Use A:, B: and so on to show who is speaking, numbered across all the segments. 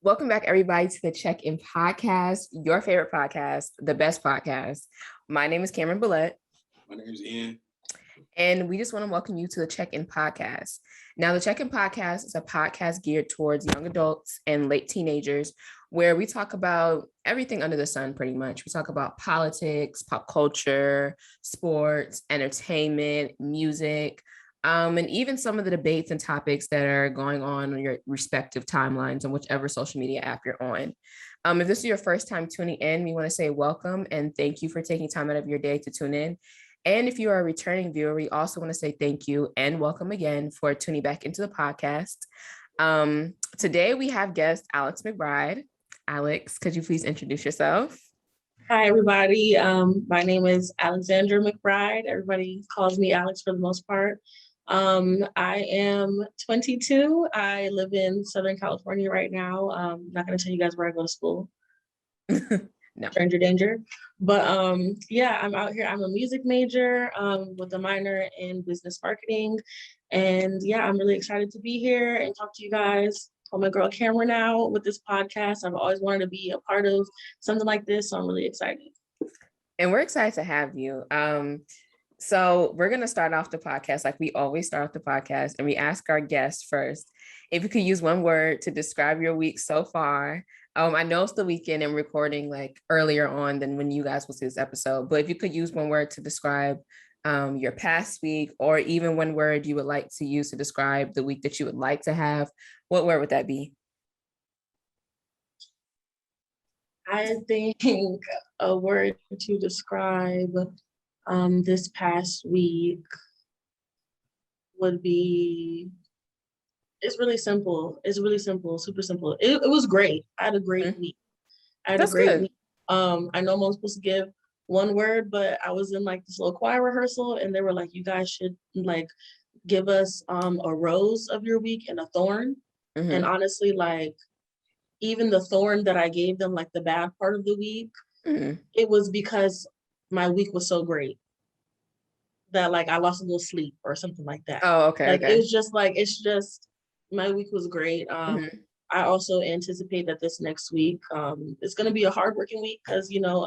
A: Welcome back, everybody, to the Check-In Podcast, your favorite podcast, the best podcast. My name is Cameron Billette.
B: My name is Ian.
A: And we just want to welcome you to the Check-In Podcast. Now, the Check-In Podcast is a podcast geared towards young adults and late teenagers, where we talk about everything under the sun, pretty much. We talk about politics, pop culture, sports, entertainment, music, and even some of the debates and topics that are going on your respective timelines on whichever social media app you're on. If this is your first time tuning in, we want to say welcome and thank you for taking time out of your day to tune in. And if you are a returning viewer, we also want to say thank you and welcome again for tuning back into the podcast. Today we have guest Alex McBride. Alex, could you please introduce yourself?
C: Hi, everybody. My name is Alexandra McBride. Everybody calls me Alex for the most part. I am 22. I live in Southern California right now. I'm not going to tell you guys where I go to school.
A: No.
C: Stranger danger. But yeah, I'm out here. I'm a music major with a minor in business marketing. And yeah, I'm really excited to be here and talk to you guys. Call my girl Cameron now with this podcast. I've always wanted to be a part of something like this, so I'm really excited.
A: And we're excited to have you. So we're going to start off the podcast like we always start off the podcast, and we ask our guests first if you could use one word to describe your week so far. I know it's the weekend and recording like earlier on than when you guys will see this episode, but if you could use one word to describe your past week, or even one word you would like to use to describe the week that you would like to have, what word would that be?
C: I think a word to describe this past week would be, it's really simple. It's really simple, super simple. It was great. I had a great week.
A: That's good.
C: I know I'm only supposed to give one word, but I was in like this little choir rehearsal and they were like, you guys should like give us a rose of your week and a thorn.
A: Mm-hmm.
C: And honestly, like even the thorn that I gave them, like the bad part of the week, it was because my week was so great that like I lost a little sleep or something like that.
A: Oh, okay.
C: Like
A: okay.
C: it was just like, it's just, my week was great. I also anticipate that this next week, it's going to be a hardworking week because, you know,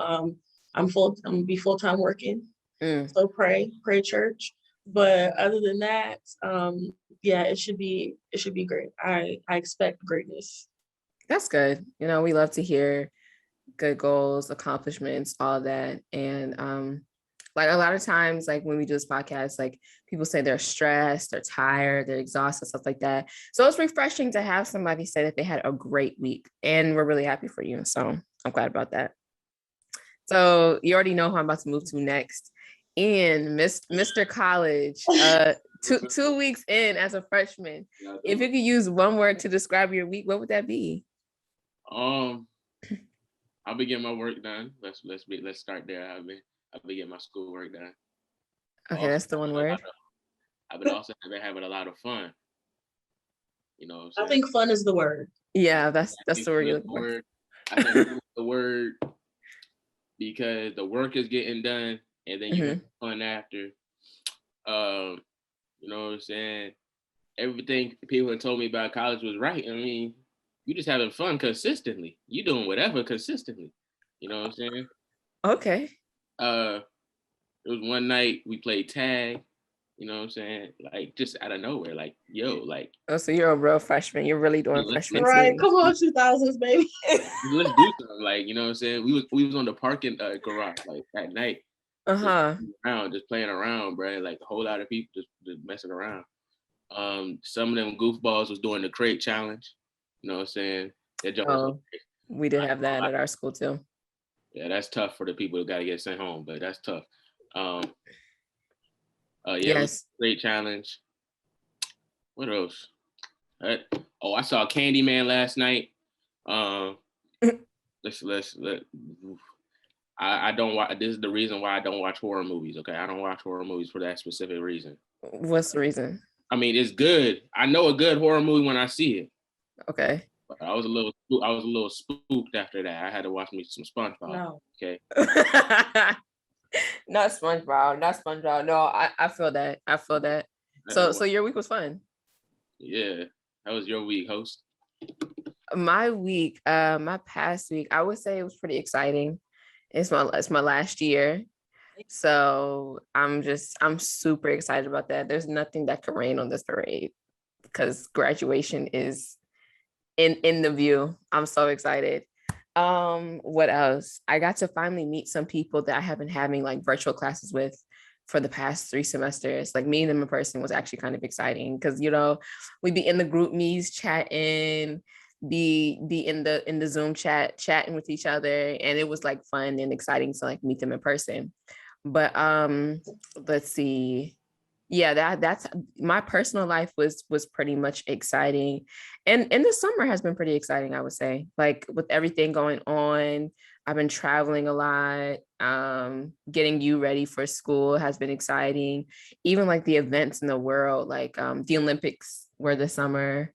C: I'm going to be full-time working. So pray church. But other than that, yeah, it should be great. I expect greatness.
A: That's good. You know, we love to hear good goals, accomplishments, all that. And like a lot of times, like when we do this podcast, like people say they're stressed, they're tired, they're exhausted, stuff like that. So it's refreshing to have somebody say that they had a great week, and we're really happy for you. So I'm glad about that. So you already know who I'm about to move to next. Ian, Mr. College, 2 weeks in as a freshman. If you could use one word to describe your week, what would that be?
B: I'll be getting my work done. Let's start there. I'll be getting my schoolwork done.
A: Okay, also, that's the one word.
B: I've been also having a lot of fun. You know,
C: I think fun is the word.
A: Yeah, that's the word you're looking for.
B: I think the word, because the work is getting done and then you have fun after. You know what I'm saying? Everything people had told me about college was right. I mean, you just having fun consistently. You doing whatever consistently. You know what I'm saying?
A: Okay.
B: It was one night we played tag. You know what I'm saying? Like just out of nowhere, like yo, like.
A: Oh, so you're a real freshman. You're really doing freshman.
C: Right? Come on, 2000s, baby.
B: Let's do something. Like, you know what I'm saying? We was on the parking garage like that night. Just playing around, bro. Like a whole lot of people just messing around. Some of them goofballs was doing the crate challenge. You know what I'm saying?
A: We did have that at our school too.
B: Yeah, that's tough for the people who got to get sent home, but that's tough.
A: Yes.
B: Crate challenge. What else? I saw Candyman last night. I don't watch. This is the reason why I don't watch horror movies. Okay, I don't watch horror movies for that specific reason.
A: What's the reason?
B: I mean, it's good. I know a good horror movie when I see it.
A: Okay.
B: But I was a little spooked after that. I had to watch me some SpongeBob.
C: No.
B: Okay.
A: Not SpongeBob. No, I feel that. So your week was fun.
B: Yeah. How was your week, host?
A: My week, my past week, I would say it was pretty exciting. It's my last year. So I'm super excited about that. There's nothing that could rain on this parade because graduation is in the view. I'm so excited. What else? I got to finally meet some people that I have been having like virtual classes with for the past 3 semesters. Like meeting them in person was actually kind of exciting because we'd be in the group meets chatting, be in the Zoom chatting with each other, and it was like fun and exciting to like meet them in person. But let's see. Yeah, that's my personal life was pretty much exciting. And the summer has been pretty exciting, I would say. Like with everything going on, I've been traveling a lot. Getting you ready for school has been exciting. Even like the events in the world, like the Olympics were this summer,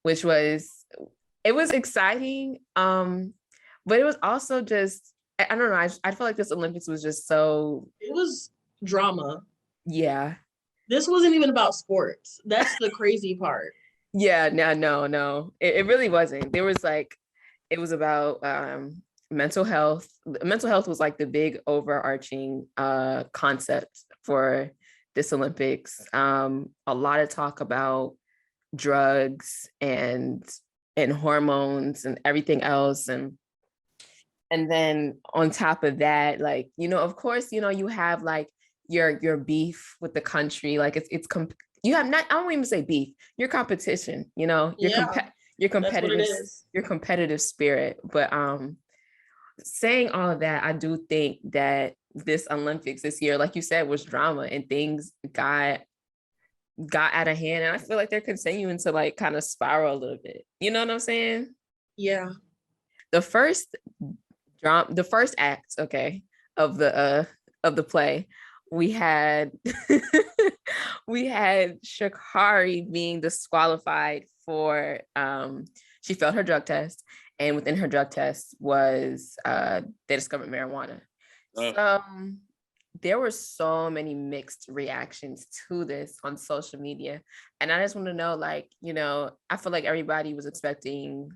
A: which it was exciting. But it was also just I don't know. I feel like this Olympics was just so.
C: It was drama.
A: Yeah.
C: This wasn't even about sports. That's the crazy part.
A: Yeah, no. It really wasn't. It was about mental health. Mental health was like the big overarching concept for this Olympics. A lot of talk about drugs and hormones and everything else. And then on top of that, like, of course, you have like your beef with the country. Like you have not, I don't even say beef, your competition, your your competitive spirit. But saying all of that, I do think that this Olympics this year, like you said, was drama and things got out of hand. And I feel like they're continuing to like kind of spiral a little bit. You know what I'm saying?
C: Yeah.
A: The first act, okay, of the play, we had we had Sha'carri being disqualified for she failed her drug test, and within her drug test was they discovered marijuana. So there were so many mixed reactions to this on social media, and I just want to know, like, I feel like everybody was expecting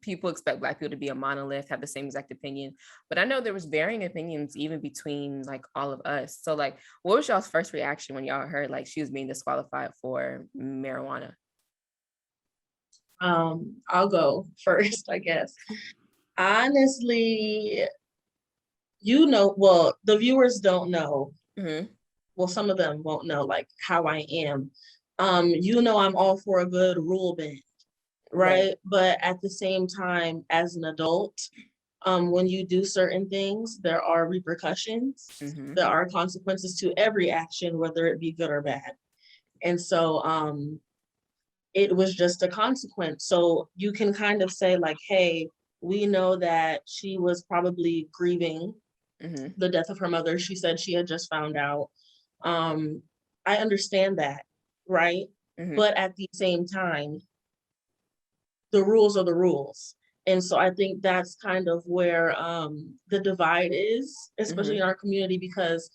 A: people expect Black people to be a monolith, have the same exact opinion, but I know there was varying opinions even between like all of us. So like, what was y'all's first reaction when y'all heard like she was being disqualified for marijuana?
C: I'll go first, I guess. Honestly, well, the viewers don't know. Mm-hmm. Well, some of them won't know like how I am. I'm all for a good rule bend. Right. But at the same time, as an adult, when you do certain things, there are repercussions. Mm-hmm. There are consequences to every action, whether it be good or bad. And so it was just a consequence. So you can kind of say like, hey, we know that she was probably grieving the death of her mother. She said she had just found out. I understand that. Right. Mm-hmm. But at the same time, the rules are the rules. And so I think that's kind of where the divide is, especially in our community, because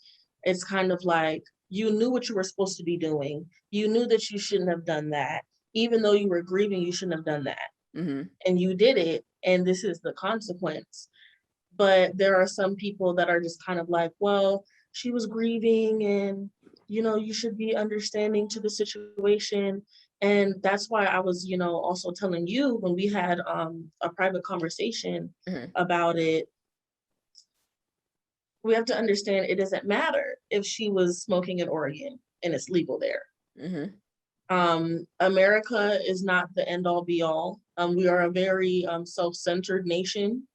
C: it's kind of like, you knew what you were supposed to be doing. You knew that you shouldn't have done that. Even though you were grieving, you shouldn't have done that. Mm-hmm. And you did it, and this is the consequence. But there are some people that are just kind of like, well, she was grieving and, you should be understanding to the situation. And that's why I was, also telling you when we had a private conversation about it, we have to understand it doesn't matter if she was smoking in Oregon and it's legal there. Mm-hmm. America is not the end all be all. We are a very self-centered nation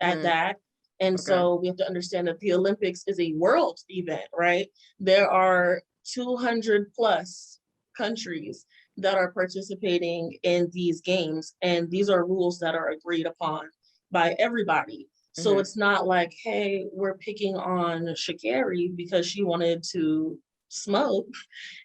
C: at that. And so we have to understand that the Olympics is a world event, right? There are 200 plus countries that are participating in these games. And these are rules that are agreed upon by everybody. So it's not like, hey, we're picking on Sha'carri because she wanted to smoke.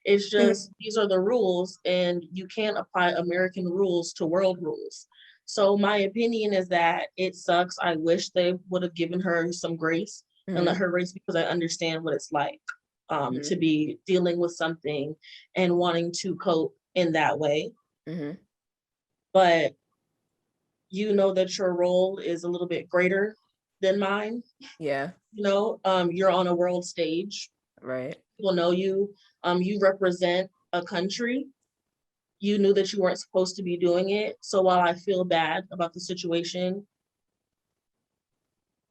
C: It's just, these are the rules, and you can't apply American rules to world rules. So my opinion is that it sucks. I wish they would have given her some grace and let her race, because I understand what it's like to be dealing with something and wanting to cope in that way. but you know that your role is a little bit greater than mine.
A: Yeah.
C: You know, you're on a world stage.
A: Right.
C: People know you. You represent a country. You knew that you weren't supposed to be doing it. So while I feel bad about the situation,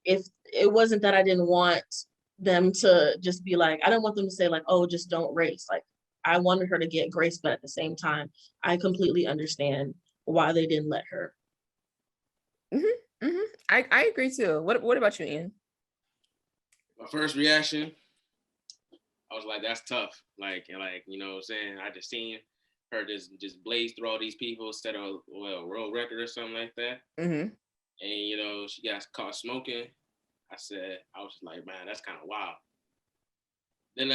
C: if it wasn't that I didn't want them to just be like, I didn't want them to say like, oh, just don't race. Like, I wanted her to get grace, but at the same time, I completely understand why they didn't let her.
A: I agree too. What about you, Ian?
B: My first reaction, I was like, that's tough. Like, you know what I'm saying? I just seen her just blaze through all these people, set a world record or something like that. And, you know, she got caught smoking. I was just like, man, that's kind of wild. Then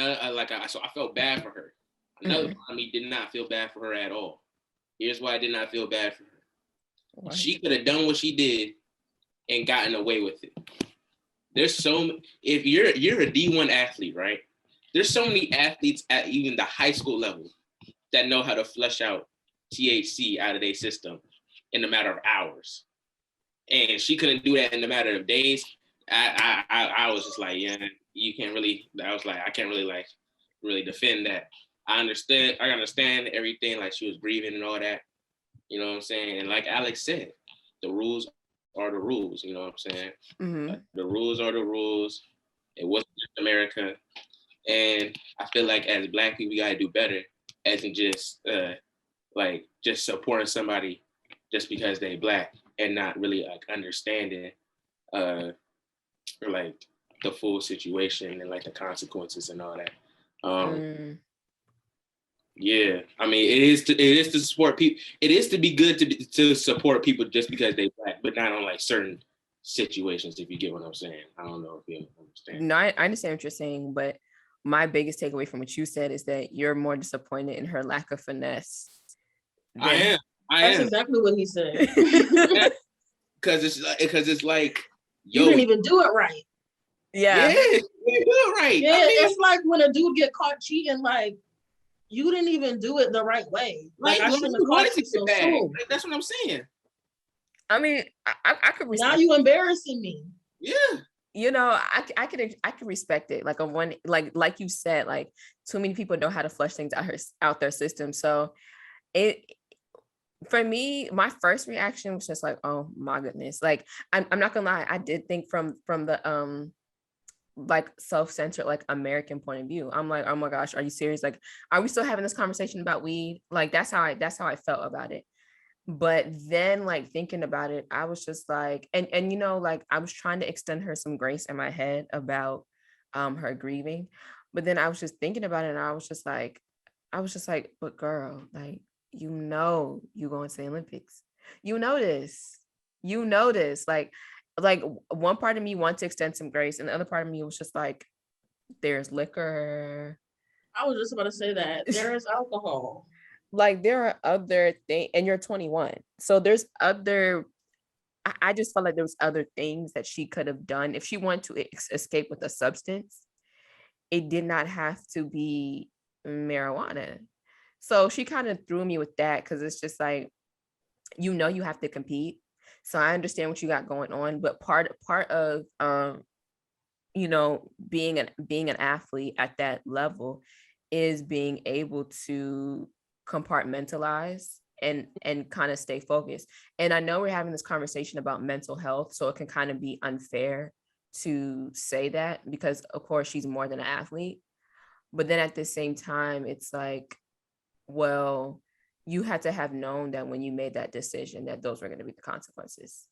B: so I felt bad for her. Another part of me did not feel bad for her at all. Here's why I did not feel bad for her. What? She could have done what she did and gotten away with it. There's if you're a D1 athlete, right? There's so many athletes at even the high school level that know how to flush out THC out of their system in a matter of hours. And she couldn't do that in a matter of days. I was just like, yeah, you can't really. I was like, I can't really defend that. I understand everything. Like, she was grieving and all that. You know what I'm saying? And like Alex said, the rules are the rules. You know what I'm saying? Like, the rules are the rules. It wasn't just America. And I feel like as Black people, we gotta do better, as in just supporting somebody just because they Black and not really like understanding like the full situation and like the consequences and all that. Yeah, I mean, it is to support people. It is to be good to support people just because they Black, but not on like certain situations. If you get what I'm saying, I don't know if you understand.
A: No, I understand what you're saying, but my biggest takeaway from what you said is that you're more disappointed in her lack of finesse.
B: I am.
C: That's exactly what he said.
B: Because it's like,
C: you didn't even do it right.
A: Yeah,
B: you didn't do it right.
C: Yeah, I mean, it's like when a dude get caught cheating, like, you didn't even do it the right way. Like, I shouldn't have caught you so soon.
B: That's what I'm saying.
A: I mean, I could respect.
C: Now you embarrassing me.
B: Yeah.
A: You know, I could respect it. Like like you said, like, too many people know how to flush things out their system. So for me, my first reaction was just like, oh my goodness. Like, I'm not gonna lie, I did think from the like self-centered like American point of view. I'm like, oh my gosh, are you serious? Like, are we still having this conversation about weed? Like, that's how I felt about it. But then, like, thinking about it, I was just like, and you know, like, I was trying to extend her some grace in my head about her grieving. But then I was just thinking about it, and I was just like, but girl, like, you know, you going to the Olympics. You know this. Like one part of me wants to extend some grace, and the other part of me was just like, there's liquor.
C: I was just about to say that. There is alcohol.
A: Like, there are other things, and you're 21. So there's other, I just felt like there was other things that she could have done. If she wanted to escape with a substance, it did not have to be marijuana. So she kind of threw me with that, because it's just like, you know, you have to compete. So I understand what you got going on, but part of you know, being an athlete at that level is being able to compartmentalize and kind of stay focused. And I know we're having this conversation about mental health, so it can kind of be unfair to say that, because of course she's more than an athlete. But then at the same time, it's like, well, you had to have known that when you made that decision that those were going to be the consequences.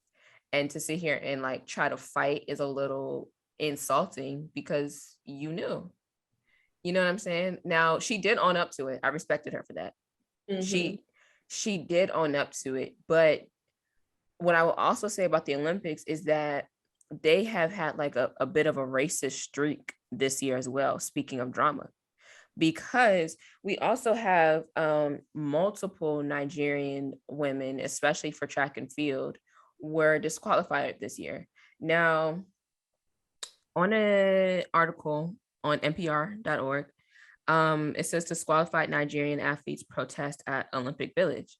A: And to sit here and like try to fight is a little insulting, because you knew. You know what I'm saying? Now, she did own up to it. I respected her for that. She did own up to it. But what I will also say about the Olympics is that they have had like a bit of a racist streak this year as well, speaking of drama, because we also have multiple Nigerian women, especially for track and field, were disqualified this year. Now, on an article on npr.org, it says disqualified Nigerian athletes protest at Olympic Village.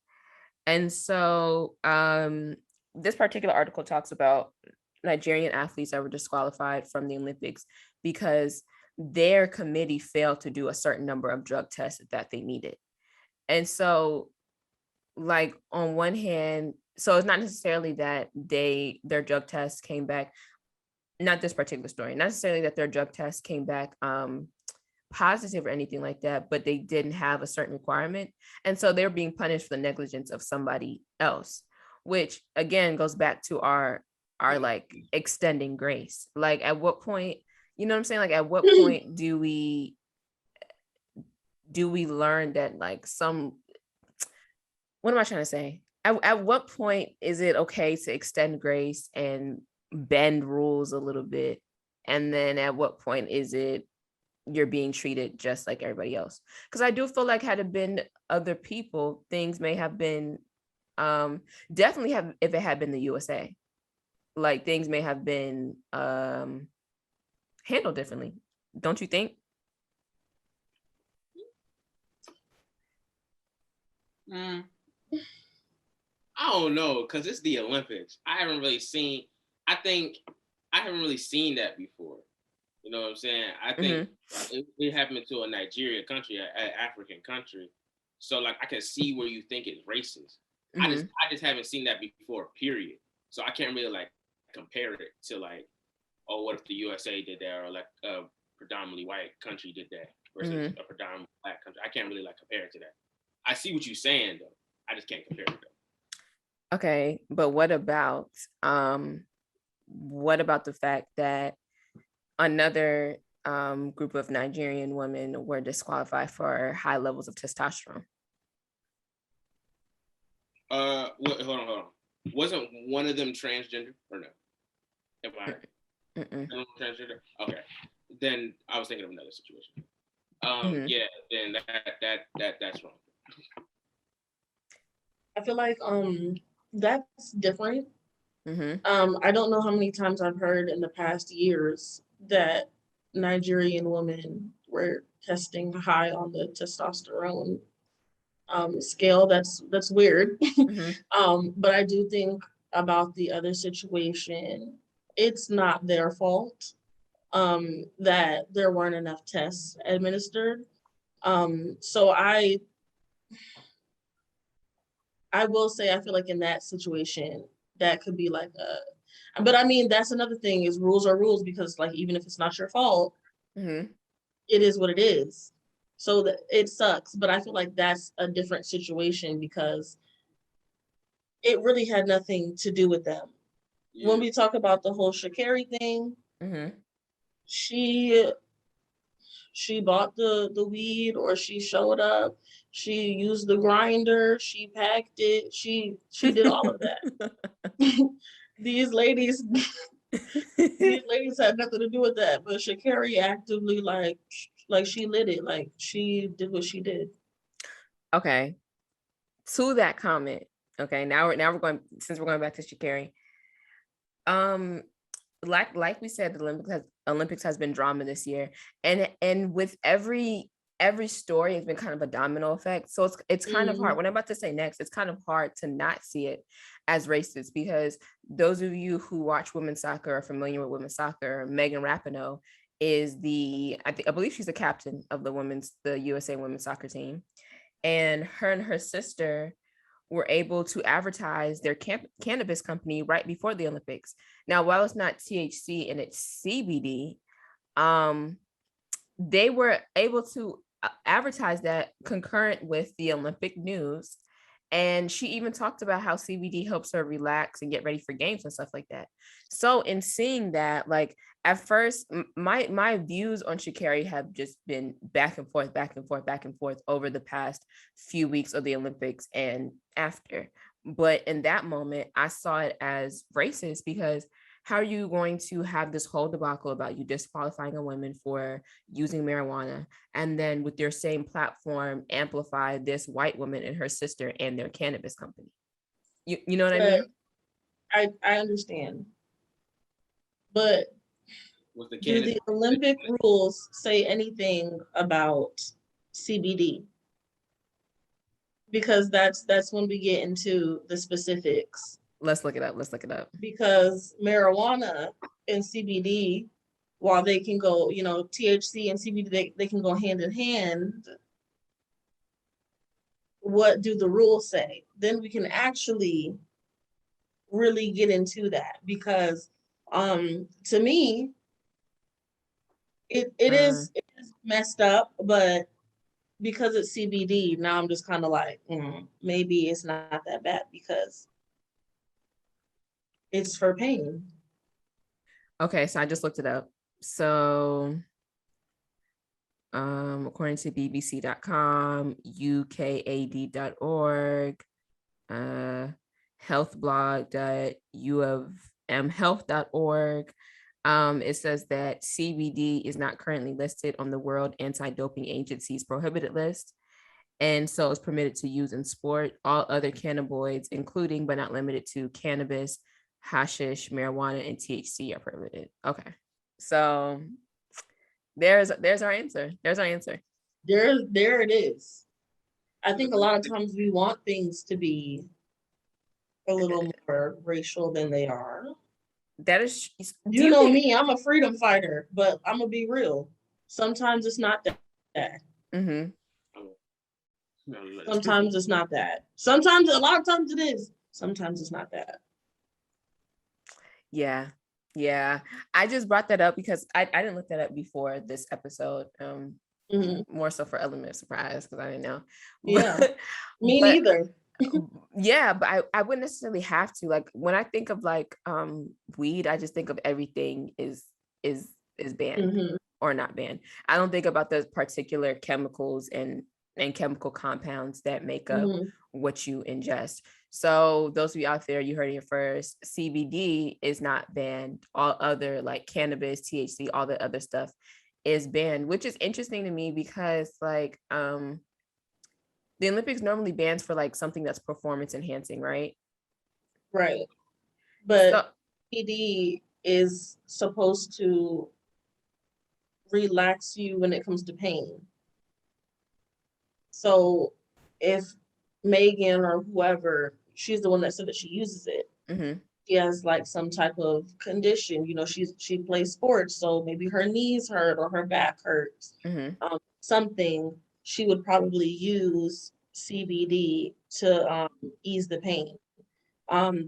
A: And so this particular article talks about Nigerian athletes that were disqualified from the Olympics because their committee failed to do a certain number of drug tests that they needed. And so, like, on one hand, so it's not necessarily that their drug tests came back, not this particular story, not necessarily that their drug tests came back positive or anything like that, but they didn't have a certain requirement. And so they're being punished for the negligence of somebody else, which again goes back to our like extending grace. Like, at what point, you know what I'm saying? Like, at what point do we learn that, like, what am I trying to say? At what point is it okay to extend grace and bend rules a little bit? And then at what point is it you're being treated just like everybody else? Because I do feel like, had it been other people, things may have been definitely have, if it had been the USA, like, things may have been handled differently. Don't you think?
B: I don't know, because it's the Olympics. I haven't really seen that before. You know what I'm saying? I think it happened to a Nigeria country, an African country. So, like, I can see where you think it's racist. I just haven't seen that before, period. So I can't really, like, compare it to, like, oh, what if the USA did that, or like a predominantly white country did that versus a predominantly black country. I can't really, like, compare it to that. I see what you're saying, though. I just can't compare it, though.
A: Okay, but what about the fact that another group of Nigerian women were disqualified for high levels of testosterone?
B: Hold on. Wasn't one of them transgender or no? Am I transgender? Okay, then I was thinking of another situation. Yeah, then that's wrong.
C: I feel like that's different. I don't know how many times I've heard in the past years that Nigerian women were testing high on the testosterone scale. That's weird. But I do think about the other situation. It's not their fault that there weren't enough tests administered. So I will say, I feel like in that situation, that could be like but I mean, that's another thing, is rules are rules, because, like, even if it's not your fault, it is what it is. So that it sucks, but I feel like that's a different situation because it really had nothing to do with them. Yeah. When we talk about the whole Sha'carri thing, she bought the weed, or she showed up, she used the grinder, she packed it, she did all of that. These ladies had nothing to do with that, but Sha'carri actively, like she lit it, like she did what she did.
A: Okay, to that comment. Okay, now we're going, since we're going back to Sha'carri. Like we said, the Olympics has been drama this year, and with every story, it's been kind of a domino effect. So it's kind of hard. What I'm about to say next, it's kind of hard to not see it as racist, because those of you who watch women's soccer are familiar with women's soccer. Megan Rapinoe is I believe she's the captain of the USA women's soccer team, and her sister were able to advertise their cannabis company right before the Olympics. Now, while it's not THC and it's CBD, they were able to advertise that concurrent with the Olympic news. And she even talked about how CBD helps her relax and get ready for games and stuff like that. So in seeing that, like, at first, my views on Sha'carri have just been back and forth over the past few weeks of the Olympics and after. But in that moment, I saw it as racist, because how are you going to have this whole debacle about you disqualifying a woman for using marijuana, and then with your same platform amplify this white woman and her sister and their cannabis company? You know what I mean?
C: I understand. But do the Olympic rules say anything about CBD? because that's when we get into the specifics.
A: Let's look it up.
C: Because marijuana and CBD, while they can go, THC and CBD, they can go hand in hand. What do the rules say? Then we can actually really get into that, because to me, it is messed up, but because it's CBD, now I'm just kind of like, maybe it's not that bad because it's for pain.
A: Okay, so I just looked it up. So according to bbc.com, ukad.org, healthblog.uofmhealth.org, it says that CBD is not currently listed on the World Anti-Doping Agency's prohibited list, and so it's permitted to use in sport. All other cannabinoids, including but not limited to cannabis, hashish, marijuana, and THC, are prohibited. Okay, so there's our answer. There
C: it is. I think a lot of times we want things to be a little more racial than they are.
A: That is,
C: you know me, I'm a freedom fighter, but I'm gonna be real. Sometimes it's not that. Mm-hmm. Sometimes it's not that. Sometimes, a lot of times it is. Sometimes it's not that.
A: Yeah. I just brought that up because I didn't look that up before this episode. More so for element of surprise because I didn't know.
C: Yeah, me neither.
A: Yeah, but I wouldn't necessarily have to. Like when I think of like weed, I just think of everything is banned or not banned. I don't think about the particular chemicals and chemical compounds that make up what you ingest. So those of you out there, you heard it here first. CBD is not banned. All other like cannabis, THC, all the other stuff is banned, which is interesting to me because like the Olympics normally bans for like something that's performance enhancing, right?
C: Right. But CBD is supposed to relax you when it comes to pain. So if Megan or whoever, she's the one that said that she uses it. She has like some type of condition, she plays sports, so maybe her knees hurt or her back hurts, something, she would probably use CBD to ease the pain.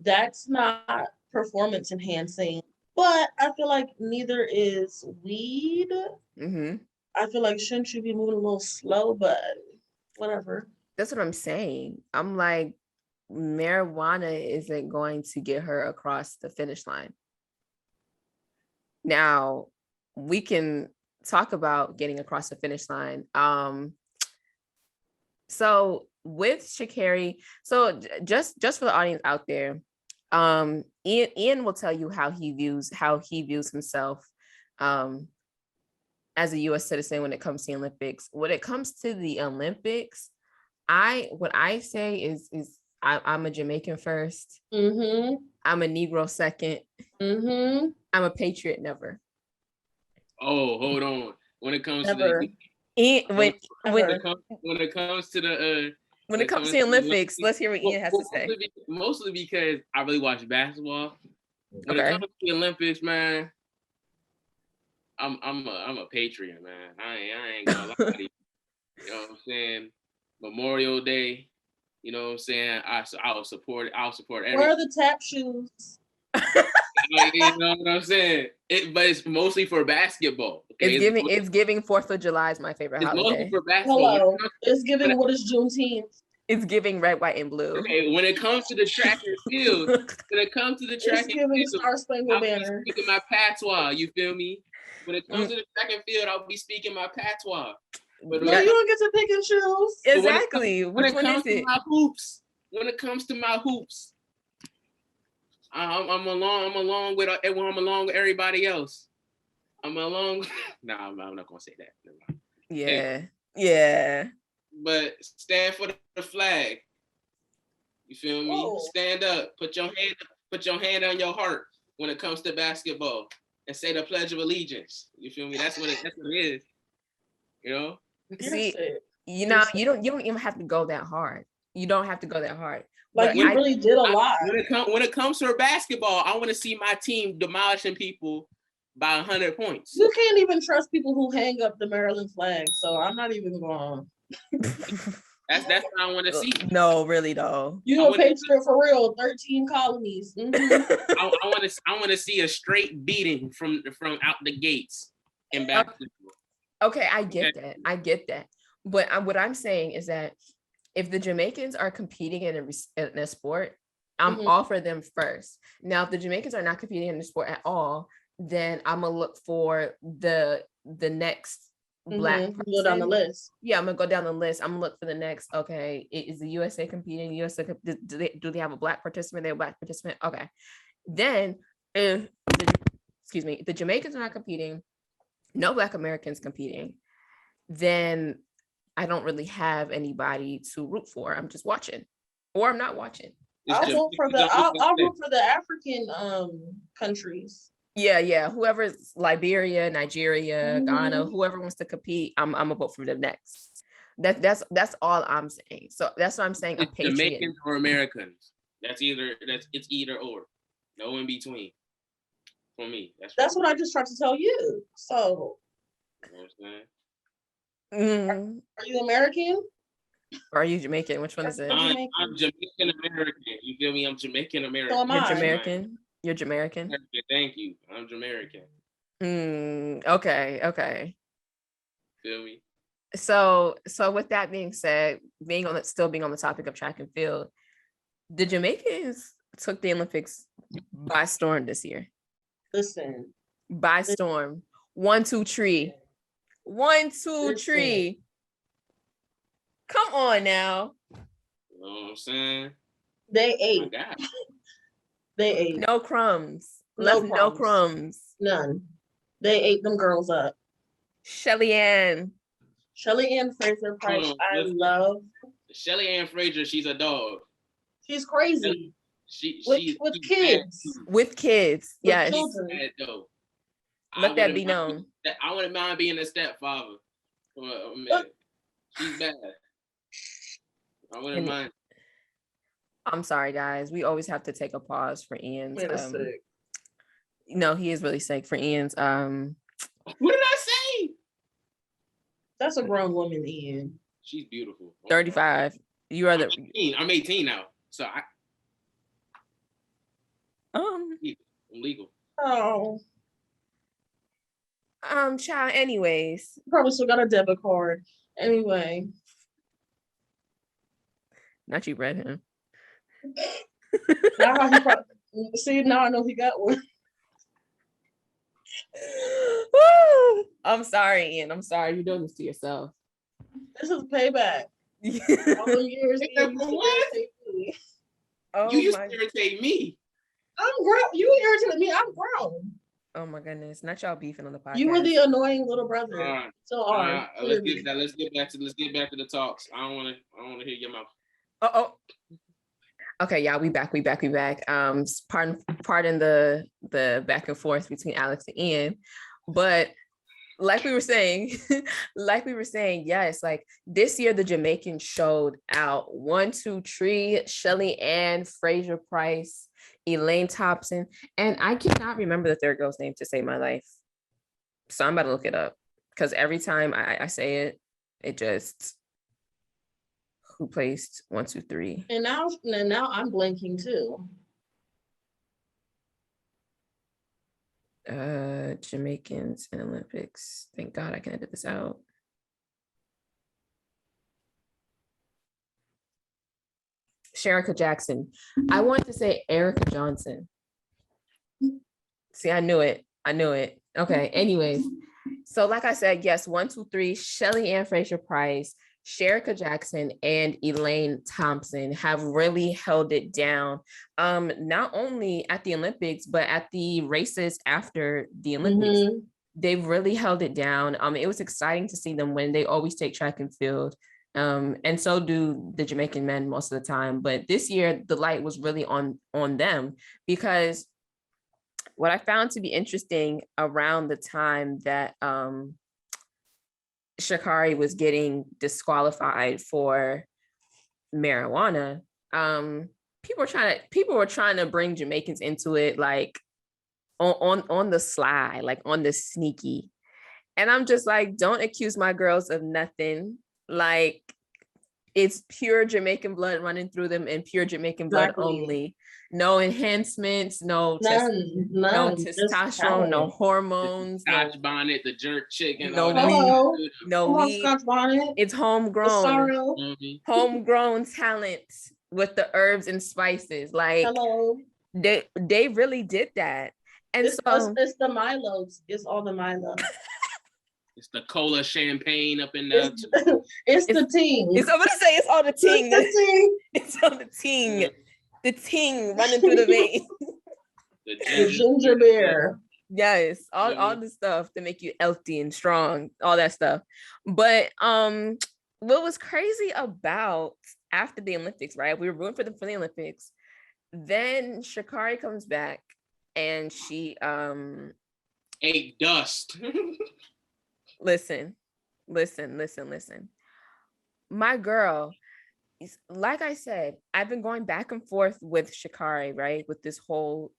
C: That's not performance enhancing, but I feel like neither is weed. I feel like shouldn't you be moving a little slow, but whatever.
A: That's what I'm saying. I'm like, marijuana isn't going to get her across the finish line. Now, we can talk about getting across the finish line. So with Sha'carri, so just for the audience out there, Ian will tell you how he views himself as a U.S. citizen when it comes to the Olympics. When it comes to the Olympics, what I say is I'm a Jamaican first. I'm a Negro second. I'm a patriot never.
B: Oh, hold on. When it comes
C: never.
B: to when it comes to the
A: Olympics, let's hear what Ian has to say.
B: Mostly because I really watch basketball. When it comes to the Olympics, man, I'm a patriot, man. I ain't gonna lie to you. You know what I'm saying? Memorial Day, you know what I'm saying? I'll support everything.
C: Where are the tap shoes?
B: You know what I'm saying? But it's mostly for basketball. Okay?
A: It's giving 4th of July is my favorite holiday.
B: It's mostly for basketball.
C: Hello. It's giving what is Juneteenth?
A: It's giving red, white, and blue.
B: Okay, when it comes to the track and field,
C: it's giving Star Spangled Banner.
B: I'll be speaking my patois, you feel me? When it comes to the track and field, I'll be speaking my patois.
C: But no, you don't get to pick and choose.
A: Exactly. When it comes to
B: my hoops, I'm along with everybody else. I'm along. Nah, I'm not gonna say that.
A: Yeah.
B: But stand for the flag. You feel me? Whoa. Stand up. Put your hand on your heart when it comes to basketball, and say the Pledge of Allegiance. You feel me? That's what it is. You know.
A: See, you don't even have to go that hard. You don't have to go that hard.
C: Like, you really did a lot.
B: When it comes to basketball, I want to see my team demolishing people by 100 points.
C: You can't even trust people who hang up the Maryland flag, so I'm not even going.
B: That's what I want to see.
A: No, really though.
C: You a patriot for real? 13 colonies. Mm-hmm.
B: I want to see a straight beating from out the gates in basketball.
A: Okay, I get that. But what I'm saying is that if the Jamaicans are competing in a sport, I'm all for them first. Now, if the Jamaicans are not competing in the sport at all, then I'm gonna look for the next Black person.
C: Go down the list.
A: Yeah, I'm gonna go down the list. I'm gonna look for the next. Okay, is the USA competing? Do they have a Black participant? They have a Black participant. Okay, then if the Jamaicans are not competing, no Black Americans competing, then I don't really have anybody to root for. I'm just watching, or I'm not watching.
C: I'll root for the African countries.
A: Yeah. Whoever's Liberia, Nigeria, Ghana, whoever wants to compete, I'm gonna vote for them next. That's all I'm saying. So that's what I'm saying.
B: It's Jamaicans or Americans. It's either or. No in between. For me.
C: That's what I just tried to tell you. So
B: you know what I'm saying?
C: Are you American?
A: Or are you Jamaican? Which one is it?
B: I'm Jamaican American. You feel me? I'm Jamaican American.
C: So am I.
A: You're Jamaican? You're Jamaican?
B: Thank you. I'm Jamaican.
A: Okay.
B: Feel me?
A: So with that being said, being on the topic of track and field, the Jamaicans took the Olympics by storm this year.
C: Listen.
A: By storm. 1, 2, 3. 1, 2, 3. Come on now.
B: You know what I'm saying?
C: They ate. They ate.
A: No crumbs. No crumbs.
C: None. They ate them girls up.
A: Shelly Ann
C: Fraser Price. I love.
B: Shelly Ann Fraser, she's a dog.
C: She's crazy. With kids.
A: With kids, yes.
C: Children.
A: Let that be known.
B: I wouldn't mind being a stepfather. She's bad. I wouldn't mind.
A: I'm sorry, guys. We always have to take a pause for Ian's.
C: Sick.
A: No, he is really sick for Ian's.
B: What did I say?
C: That's a grown woman, Ian.
B: She's beautiful.
A: 35. You are
B: I'm 18 now, so I'm legal.
C: Oh.
A: Child. Anyways,
C: probably still got a debit card. Anyway.
A: Not you read him.
C: Now I know he got one.
A: I'm sorry, Ian. I'm sorry. You're doing this to yourself.
C: This is payback. All the years
B: you used to irritate me.
C: I'm grown. You irritated me. I'm grown.
A: Oh my goodness! Not y'all beefing on the podcast.
C: You were the annoying little brother.
B: Let's get back to the talks. I don't want to hear your mouth.
A: Oh. Okay, yeah, we back. Pardon the back and forth between Alex and Ian, but like we were saying, yes, like this year the Jamaicans showed out. 1, 2, 3. Shelly Ann Fraser Price, Elaine Thompson, and I cannot remember the third girl's name to save my life, so I'm about to look it up because every time I say it just. Who placed 1, 2, 3?
C: And now I'm blanking too.
A: Jamaicans and Olympics. Thank God I can edit this out. Sha'carri Jackson. I wanted to say Erica Johnson. See, I knew it. Okay. Anyways, so like I said, yes, 1, 2, 3. Shelly Ann Fraser Price, Sha'carri Jackson, and Elaine Thompson have really held it down, not only at the Olympics, but at the races after the Olympics. They've really held it down. It was exciting to see them win. They always take track and field, and so do the Jamaican men most of the time. But this year, the light was really on them, because what I found to be interesting around the time that Sha'carri was getting disqualified for marijuana, people were trying to bring Jamaicans into it, like on the sly, like on the sneaky. And I'm just like, don't accuse my girls of nothing. Like, it's pure Jamaican blood running through them, and pure Jamaican blood only. No enhancements, no testosterone,
C: talent.
A: no hormones,
B: Scotch bonnet, the jerk chicken,
A: no
C: weed,
A: no weed.
C: Scotch bonnet.
A: It's homegrown talent with the herbs and spices. Like, they really did that. And
C: it's the Milos. It's all the Milo.
B: It's the cola champagne up in there.
C: It's the ting.
A: I'm gonna say it's all the ting. It's all the ting. Yeah. The ting running through the veins.
C: The ginger beer.
A: Yes, all the stuff to make you healthy and strong, all that stuff. But what was crazy about after the Olympics, right? We were rooting for them for the Olympics. Then Sha'carri comes back and she
B: ate dust.
A: Listen. My girl, like I said, I've been going back and forth with Sha'carri, right? With this whole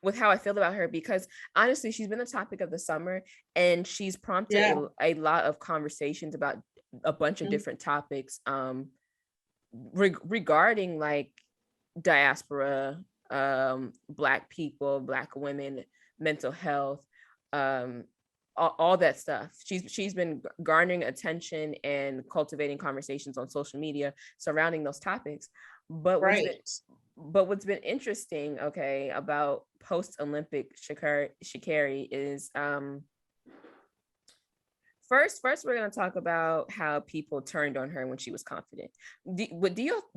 A: with how I feel about her, because honestly, she's been the topic of the summer, and she's prompted a lot of conversations about a bunch of different topics regarding like diaspora, Black people, Black women, mental health, all that stuff. She's been garnering attention and cultivating conversations on social media surrounding those topics. But what's been interesting, okay, about post-Olympic Sha'carri is first we're going to talk about how people turned on her when she was confident. Do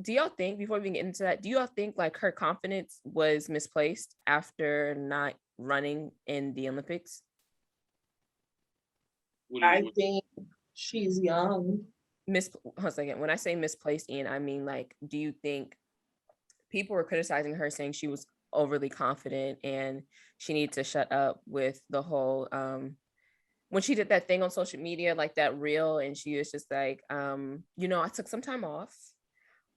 A: y'all think, before we get into that, do y'all think like her confidence was misplaced after not running in the Olympics?
C: I think she's young.
A: Hold a second. When I say misplaced, Ian, I mean, like, do you think people were criticizing her, saying she was overly confident and she needed to shut up with the whole when she did that thing on social media, like that reel, and she was just like, I took some time off,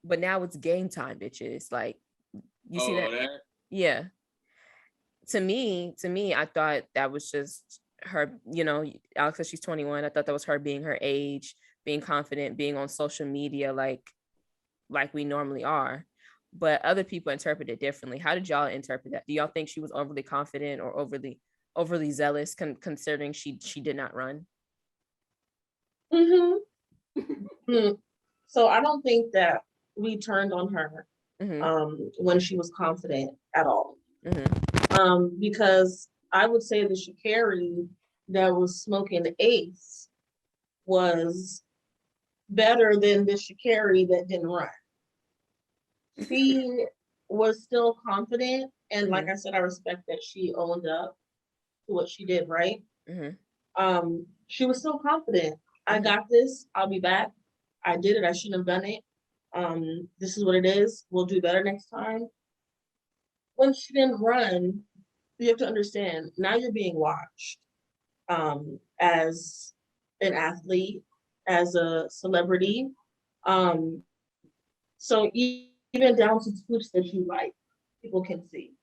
A: but now it's game time, bitches. Like, you see that? Yeah. To me, I thought that was just her, Alex said she's 21. I thought that was her being her age, being confident, being on social media like we normally are. But other people interpret it differently. How did y'all interpret that? Do y'all think she was overly confident or overly zealous, considering she did not run?
C: So I don't think that we turned on her when she was confident at all. Because I would say the Sha'carri that was smoking Ace was better than the Sha'carri that didn't run. She was still confident, and like I said, I respect that she owned up to what she did, right? She was still confident. I got this. I'll be back. I did it. I shouldn't have done it. This is what it is. We'll do better next time. When she didn't run, you have to understand, now you're being watched as an athlete, as a celebrity. So even down to tweets that you like, people can see.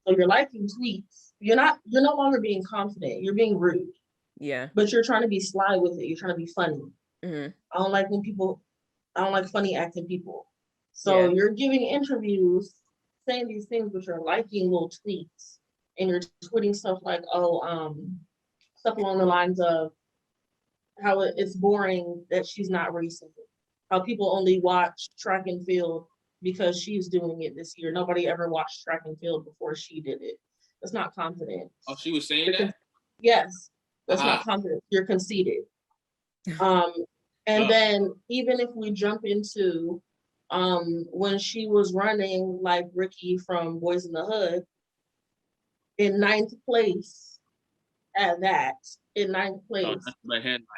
C: So you're liking tweets. You're no longer being confident. You're being rude.
A: Yeah.
C: But you're trying to be sly with it. You're trying to be funny. I don't like funny acting people. So you're giving interviews saying these things, but you're liking little tweets. And you're tweeting stuff like, stuff along the lines of how it's boring that she's not racing. How people only watch track and field because she's doing it this year. Nobody ever watched track and field before she did it. That's not confident.
B: Oh, she was saying that?
C: Yes. That's not confident. You're conceited. And then even if we jump into when she was running like Ricky from Boys in the Hood, in 9th place at that, in 9th place.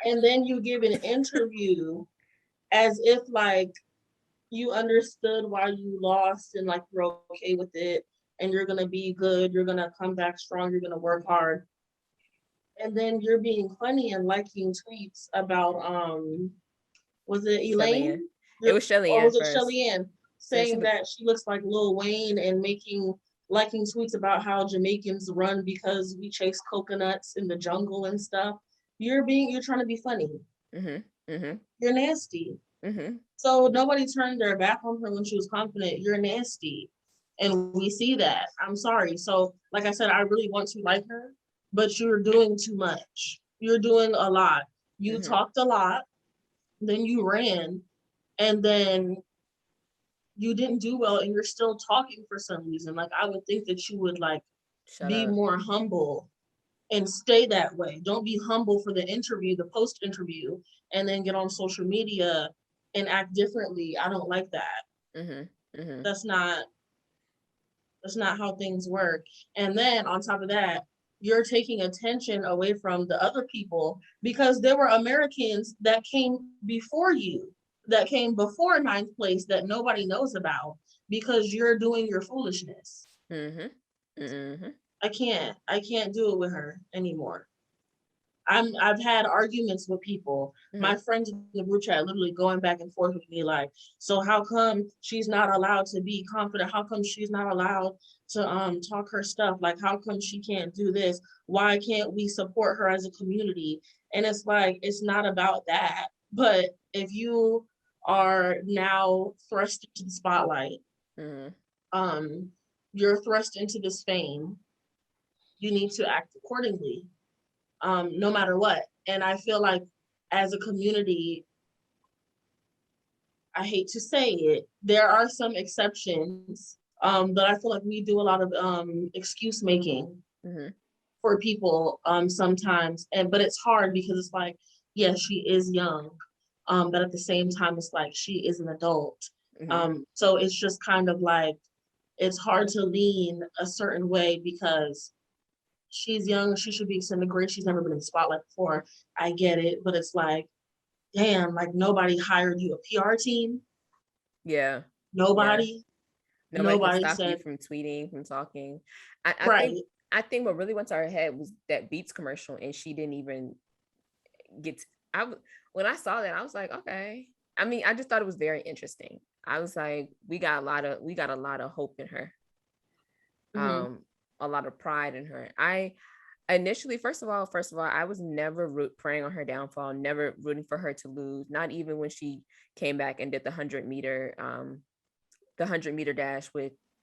C: And then you give an interview as if like you understood why you lost and like you're okay with it and you're gonna be good, you're gonna come back strong, you're gonna work hard. And then you're being funny and liking tweets about was it Elaine?
A: It was Shelly
C: or
A: Ann
C: was it
A: first.
C: Shelly Ann saying that she looks like Lil Wayne and liking tweets about how Jamaicans run because we chase coconuts in the jungle and stuff. You're trying to be funny. You're nasty. So nobody turned their back on her when she was confident. You're nasty. And we see that. I'm sorry. So like I said, I really want to like her, but you're doing too much. You're doing a lot. You talked a lot, then you ran, and then you didn't do well, and you're still talking for some reason. Like, I would think that you would like be more humble and stay that way. Don't be humble for the interview, the post interview, and then get on social media and act differently. I don't like that. That's not how things work. And then on top of that, you're taking attention away from the other people because there were Americans that came before you, that came before ninth place that nobody knows about because you're doing your foolishness. I can't do it with her anymore. I've had arguments with people. My friends in the group chat literally going back and forth with me like, so how come she's not allowed to be confident? How come she's not allowed to talk her stuff? Like, how come she can't do this? Why can't we support her as a community? And it's like, it's not about that. But if you are now thrust into the spotlight, you're thrust into this fame, you need to act accordingly. No matter what. And I feel like as a community, I hate to say it, there are some exceptions, but I feel like we do a lot of excuse making for people sometimes. But it's hard because it's like, yes, she is young, but at the same time, it's like she is an adult. So it's just kind of like, it's hard to lean a certain way because she's young, she should be extended grace. She's never been in the spotlight before. I get it, but it's like, damn, like nobody hired you a PR team.
A: Yeah.
C: Nobody.
A: Yeah. Nobody can stop you from tweeting, from talking. I think what really went to her head was that Beats commercial, and she didn't even get. When I saw that, I was like, okay. I mean, I just thought it was very interesting. I was like, we got a lot of hope in her. A lot of pride in her. I initially, first of all, I was never praying on her downfall, never rooting for her to lose, not even when she came back and did the 100-meter dash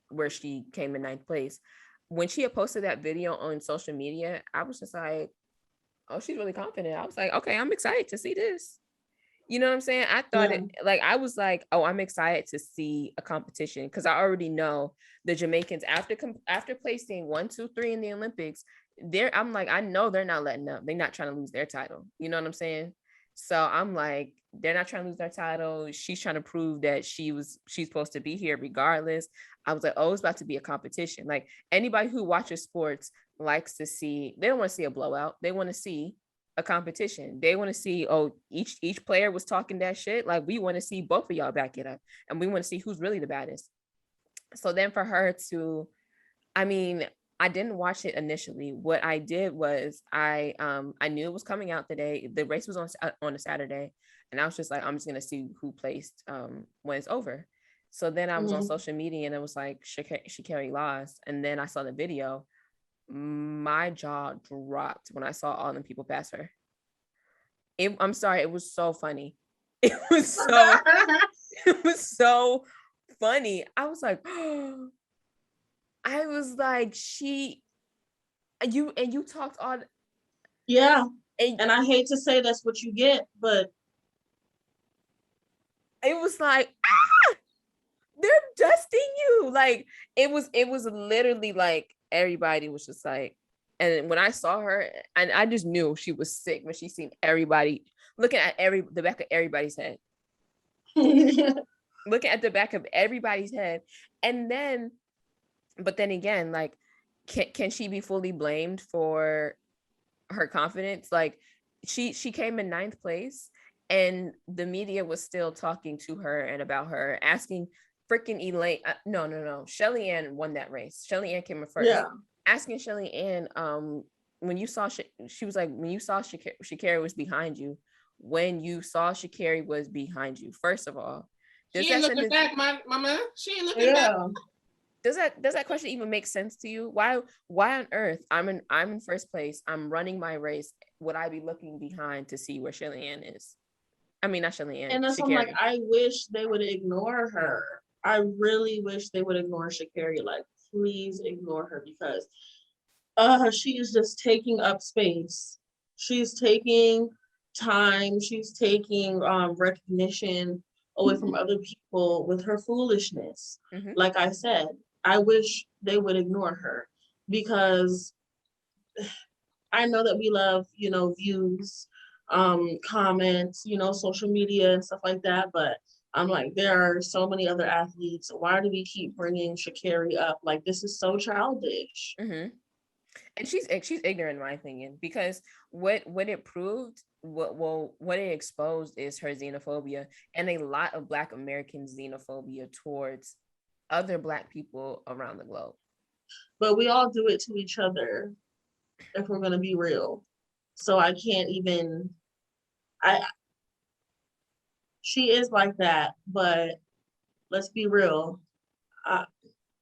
A: where she came in 9th place. When she had posted that video on social media, I was just like, oh, she's really confident. I was like, okay, I'm excited to see this. You know what I'm saying? I thought I was like, oh, I'm excited to see a competition because I already know the Jamaicans after placing 1, 2, 3 in the Olympics, I'm like, I know they're not letting up. They're not trying to lose their title. You know what I'm saying? So I'm like, they're not trying to lose their title. She's trying to prove that she's supposed to be here regardless. I was like, oh, it's about to be a competition. Like anybody who watches sports likes to see, they don't want to see a blowout. They want to see a competition. They want to see, oh, each player was talking that shit. Like we want to see both of y'all back it up, and we want to see who's really the baddest. So then for her to, I mean, I didn't watch it initially. What I did was I knew it was coming out today. The race was on a Saturday, and I was just like, I'm just gonna see who placed when it's over. So then I was on social media, and it was like Sha'carri lost, and then I saw the video. My jaw dropped when I saw all them people pass her. I'm sorry, it was so funny. It was so funny. I was like, you talked all.
C: Yeah. And I hate to say that's what you get, but
A: it was like, they're dusting you. Like it was literally like everybody was just like, and when I saw her, and I just knew she was sick when she seen everybody looking at the back of everybody's head. Looking at the back of everybody's head. And then, but then again, like, can she be fully blamed for her confidence? Like she came in 9th place and the media was still talking to her and about her, asking freaking Elaine. No. Shelly Ann won that race. Shelly Ann came in first.
C: Yeah.
A: Asking Shelly Ann, when you saw she was like, when you saw Sha'carri was behind you, when you saw Sha'carri was behind you, first of all,
B: She ain't looking back, mama. She ain't looking back.
A: Does that question even make sense to you? Why on earth I'm in first place, I'm running my race, would I be looking behind to see where Sha'Carri is? I mean, not Sha'Carri.
C: And that's I'm like, I wish they would ignore her. I really wish they would ignore Sha'Carri. Like, please ignore her, because she is just taking up space. She's taking time. She's taking recognition away from other people with her foolishness. Mm-hmm. Like I said, I wish they would ignore her, because I know that we love, views, comments, social media and stuff like that. But I'm like, there are so many other athletes. Why do we keep bringing Sha'Carri up? Like, this is so childish.
A: Mm-hmm. And she's ignorant, in my opinion, because what it proved, what it exposed is her xenophobia, and a lot of Black American xenophobia towards other Black people around the globe.
C: But we all do it to each other, if we're going to be real. So I can't even, she is like that, but let's be real.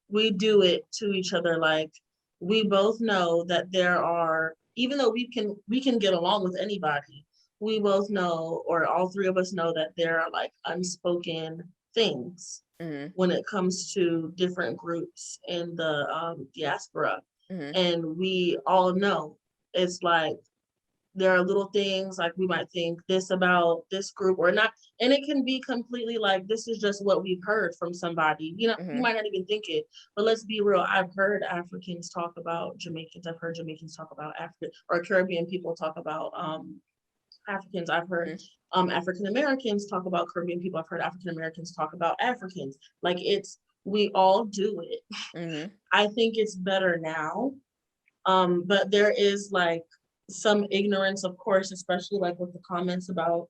C: We do it to each other. Like, we both know that there are, even though we can get along with anybody, we both know, or all three of us know, that there are like unspoken things when it comes to different groups in the diaspora. And we all know it's like, there are little things like we might think this about this group or not. And it can be completely like, this is just what we've heard from somebody. You might not even think it, but let's be real. I've heard Africans talk about Jamaicans. I've heard Jamaicans talk about African or Caribbean people talk about Africans. I've heard African Americans talk about Caribbean people. I've heard African Americans talk about Africans. Like, we all do it. I think it's better now. But there is like some ignorance, of course, especially like with the comments about,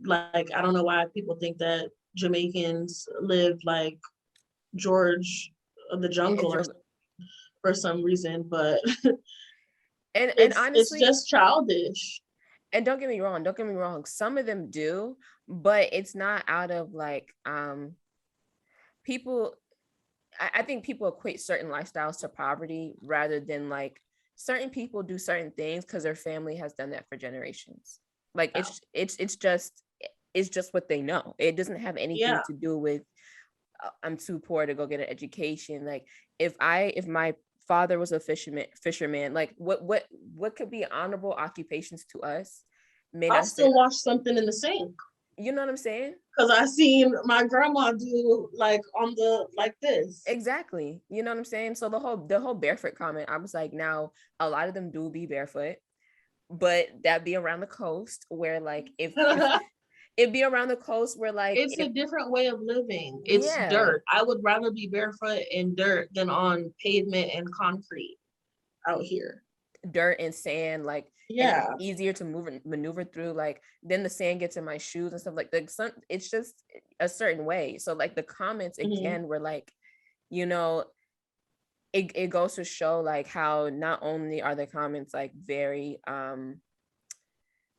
C: like, I don't know why people think that Jamaicans live like George of the Jungle or for some reason, but
A: and honestly,
C: it's just childish.
A: And don't get me wrong, some of them do, but it's not out of like people. I think people equate certain lifestyles to poverty, rather than like, certain people do certain things because their family has done that for generations. Like, it's just what they know. It doesn't have anything to do with I'm too poor to go get an education. Like, if my father was a fisherman, like what could be honorable occupations to us?
C: I'll still wash something in the sink.
A: You know what I'm saying?
C: Because I seen my grandma do like on the like this.
A: Exactly. You know what I'm saying? So the whole barefoot comment, I was like, now a lot of them do be barefoot, but that'd be around the coast where like if it'd be around the coast where like
C: it's a different way of living. It's dirt. I would rather be barefoot in dirt than on pavement and concrete out here.
A: Dirt and sand, like, and it's easier to maneuver through, like, then the sand gets in my shoes and stuff, like it's just a certain way. So like the comments again were like, it goes to show like how not only are the comments like very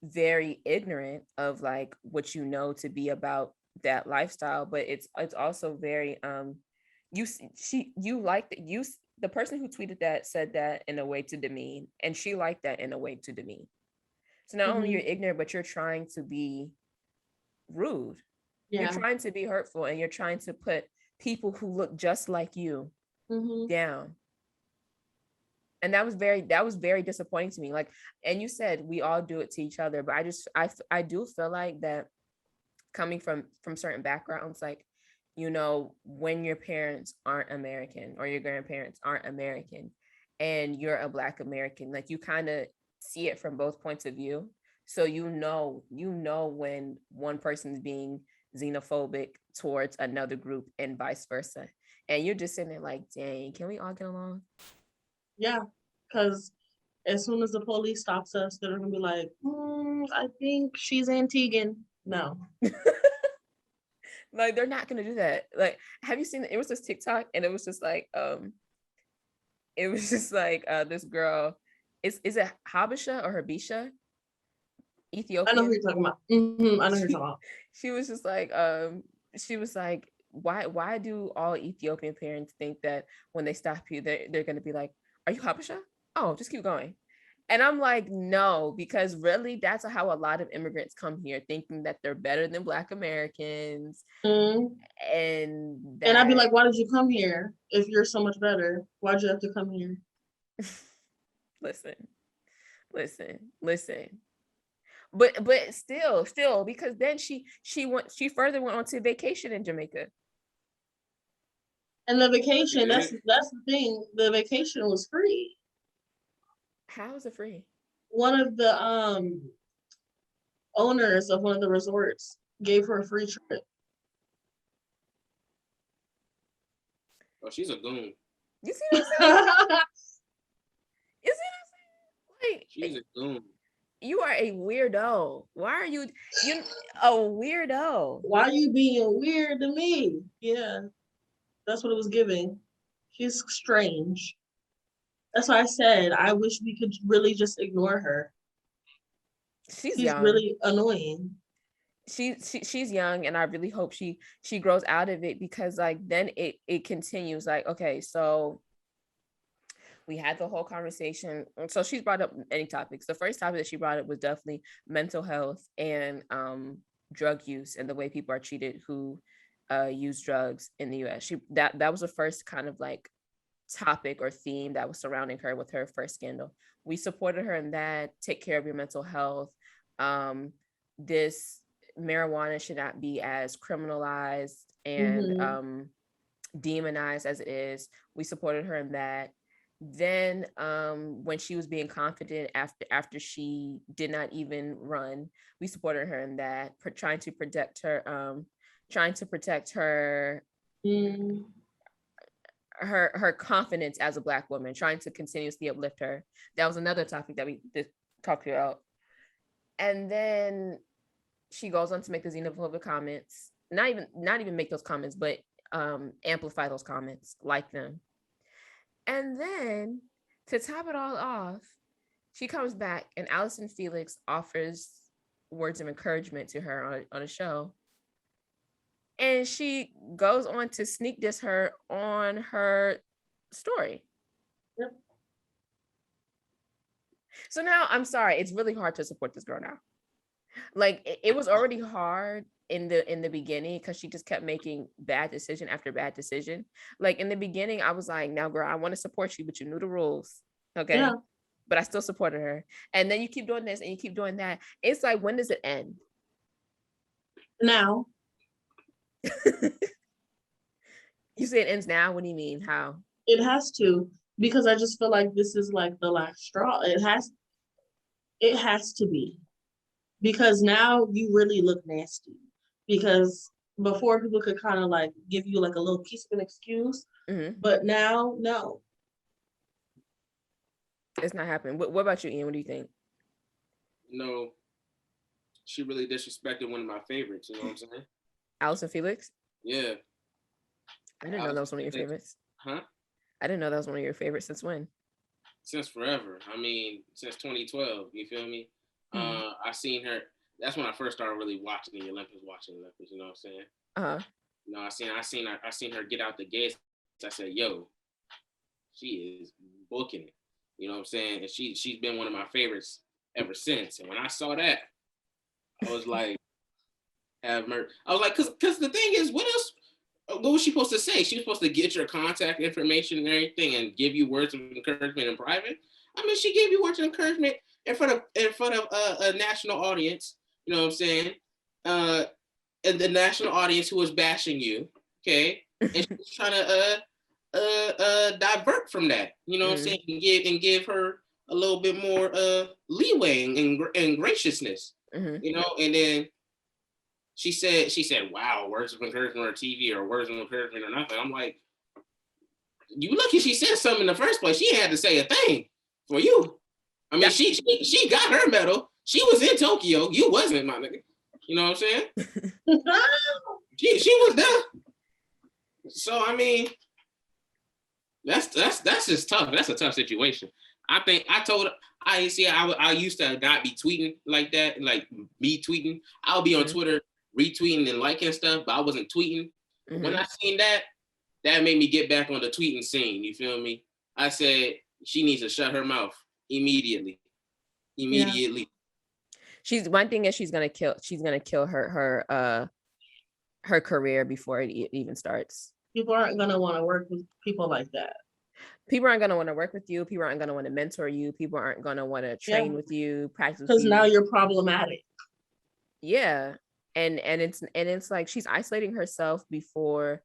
A: very ignorant of like what to be about that lifestyle, but it's also very the person who tweeted that said that in a way to demean, and she liked that in a way to demean. So not only you're ignorant, but you're trying to be rude. You're trying to be hurtful, and you're trying to put people who look just like you down. And that was very disappointing to me. Like, and you said we all do it to each other, but I do feel like that coming from certain backgrounds, like, when your parents aren't American or your grandparents aren't American and you're a Black American, like you kind of see it from both points of view. So when one person's being xenophobic towards another group and vice versa. And you're just sitting there like, dang, can we all get along?
C: Yeah, because as soon as the police stops us, they're going to be like, I think she's Antiguan. No.
A: Like, they're not gonna do that. Like, have you seen it? It was this TikTok, and it was just like, this girl. Is it Habesha or Habisha? Ethiopia.
C: I know who you're talking about. I know who you're talking about.
A: She was just like, she was like, why do all Ethiopian parents think that when they stop you, they're going to be like, are you Habesha? Oh, just keep going. And I'm like, no, because really that's how a lot of immigrants come here, thinking that they're better than Black Americans.
C: Mm-hmm.
A: And
C: I'd be like, why did you come here if you're so much better? Why'd you have to come here?
A: listen. But still, because then she further went on to vacation in Jamaica.
C: And the vacation, that's the thing. The vacation was free.
A: How is it free?
C: One of the owners of one of the resorts gave her a free trip.
B: Oh, she's a goon.
A: You see what I'm saying? You see what I'm saying? Like,
B: she's a goon.
A: You are a weirdo. Why are you a weirdo?
C: Why are you being weird to me? Yeah, that's what it was giving. She's strange. That's why I said I wish we could really just ignore her. She's young. Really annoying.
A: She's young, and I really hope she grows out of it, because like then it continues. Like, okay, so we had the whole conversation. So she's brought up many topics. The first topic that she brought up was definitely mental health and drug use and the way people are treated who use drugs in the US. That was the first kind of like topic or theme that was surrounding her with her first scandal. We supported her in that. Take care of your mental health. This marijuana should not be as criminalized and demonized as it is. We supported her in that. Then when she was being confident after she did not even run, we supported her in that, trying to protect her her confidence as a Black woman, trying to continuously uplift her. That was another topic that we talked about. And then she goes on to make the xenophobic comments, not even make those comments, but amplify those comments, like them. And then to top it all off, she comes back and Allison Felix offers words of encouragement to her on a show. And she goes on to sneak diss her on her story. Yep. So now, I'm sorry, it's really hard to support this girl now. Like, it was already hard in the beginning because she just kept making bad decision after bad decision. Like in the beginning, I was like, now girl, I want to support you, but you knew the rules. Okay. Yeah. But I still supported her. And then you keep doing this and you keep doing that. It's like, when does it end?
C: Now.
A: You say it ends now? What do you mean? How?
C: It has to, because I just feel like this is like the last straw. It has to be. Because now you really look nasty. Because before people could kind of like give you like a little piece of an excuse, but now, no.
A: It's not happening. What about you, Ian? What do you think?
B: No, she really disrespected one of my favorites. You know what I'm saying?
A: Allison Felix?
B: Yeah.
A: I didn't know that was one of your favorites.
B: Huh?
A: I didn't know that was one of your favorites. Since when?
B: Since forever. I mean, since 2012. You feel me? I seen her. That's when I first started really watching the Olympics. You know what I'm saying? You know, I seen her get out the gates. I said, "Yo, she is booking it." You know what I'm saying? And she's been one of my favorites ever since. And when I saw that, I was like, I was like, because the thing is, what was she supposed to say? She was supposed to get your contact information and everything and give you words of encouragement in private. I mean, she gave you words of encouragement in front of a national audience. You know what I'm saying? And the national audience who was bashing you, okay? And she was trying to divert from that. You know what I'm saying? And give her a little bit more leeway and graciousness. You know, and then she said, "Wow, words of encouragement or TV or words of encouragement or nothing." I'm like, you lucky she said something in the first place. She had to say a thing for you. I mean, she got her medal. She was in Tokyo. You wasn't, my nigga. You know what I'm saying? she was there. So I mean, that's just tough. That's a tough situation. I think I used to not be tweeting like that, like me tweeting. I'll be on Twitter retweeting and liking stuff, but I wasn't tweeting. Mm-hmm. When I seen that made me get back on the tweeting scene. You feel me? I said she needs to shut her mouth immediately. Yeah.
A: She's gonna kill her career before it even starts.
C: People aren't gonna want to work with people like that.
A: People aren't gonna want to work with you. People aren't gonna want to mentor you. People aren't gonna want to train with you, practice.
C: Because now you're problematic.
A: Yeah, and it's like she's isolating herself before.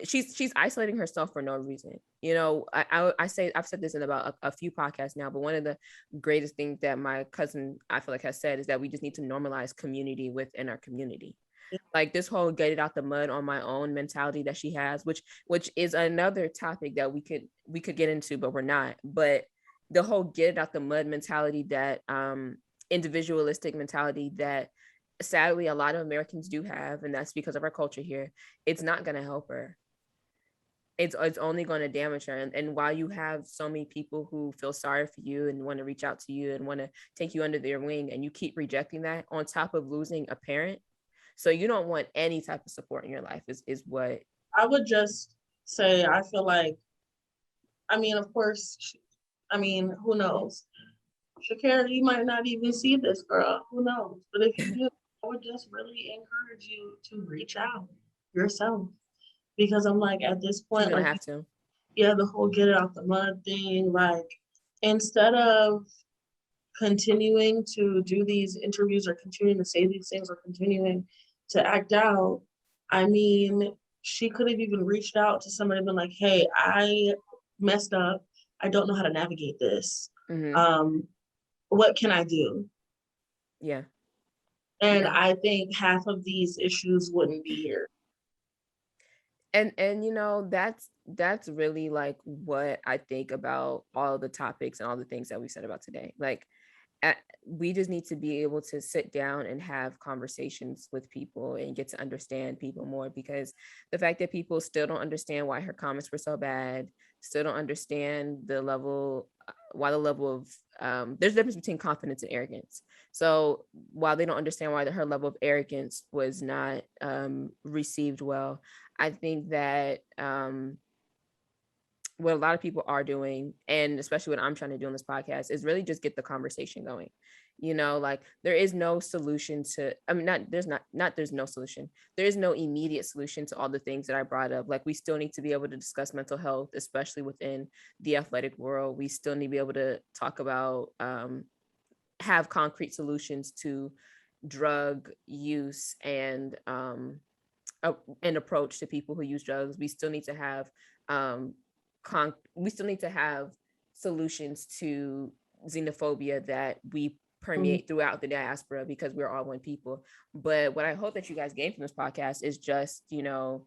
A: She's isolating herself for no reason. You know, I've said this in about a few podcasts now, but one of the greatest things that my cousin, I feel like, has said is that we just need to normalize community within our community. Like this whole get it out the mud on my own mentality that she has, which is another topic that we could get into, but we're not. But the whole get it out the mud mentality, that individualistic mentality that sadly a lot of Americans do have, and that's because of our culture here, it's not going to help her. It's only going to damage her. And while you have so many people who feel sorry for you and want to reach out to you and want to take you under their wing, and you keep rejecting that on top of losing a parent, so you don't want any type of support in your life is what
C: I would just say. I feel like, I mean, of course, who knows? Sha'carri, you might not even see this, girl. Who knows? But if you do, I would just really encourage you to reach out yourself. Because I'm like, at this point,
A: you don't have to.
C: Yeah, the whole get it out the mud thing, like, instead of continuing to do these interviews or continuing to say these things or continuing to act out, I mean, she could have even reached out to somebody and been like, hey, I messed up. I don't know how to navigate this. Mm-hmm. What can I do?
A: Yeah.
C: And I think half of these issues wouldn't be here.
A: And you know, that's really like what I think about all the topics and all the things that we said about today. Like, we just need to be able to sit down and have conversations with people and get to understand people more, because the fact that people still don't understand why her comments were so bad, still don't understand the level of there's a difference between confidence and arrogance. So while they don't understand why her level of arrogance was not received well, I think that what a lot of people are doing, and especially what I'm trying to do on this podcast, is really just get the conversation going. You know, like, there is no solution to, there's no solution. There is no immediate solution to all the things that I brought up. Like, we still need to be able to discuss mental health, especially within the athletic world. We still need to be able to talk about, have concrete solutions to drug use and an approach to people who use drugs. We still need to have solutions to xenophobia that we permeate throughout the diaspora, because we're all one people. But what I hope that you guys gain from this podcast is just, you know,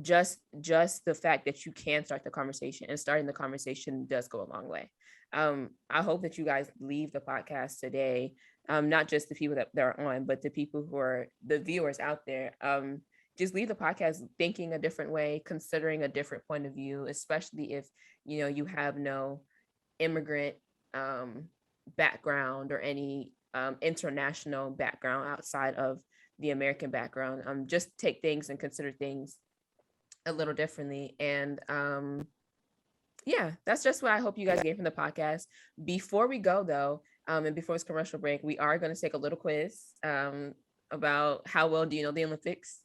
A: just the fact that you can start the conversation, and starting the conversation does go a long way. I hope that you guys leave the podcast today, not just the people that are on, but the people who are the viewers out there, just leave the podcast thinking a different way, considering a different point of view, especially if, you know, you have no immigrant background or any international background outside of the American background. Just take things and consider things a little differently. And yeah, that's just what I hope you guys get from the podcast. Before we go, though, and before this commercial break, we are going to take a little quiz about how well do you know the Olympics.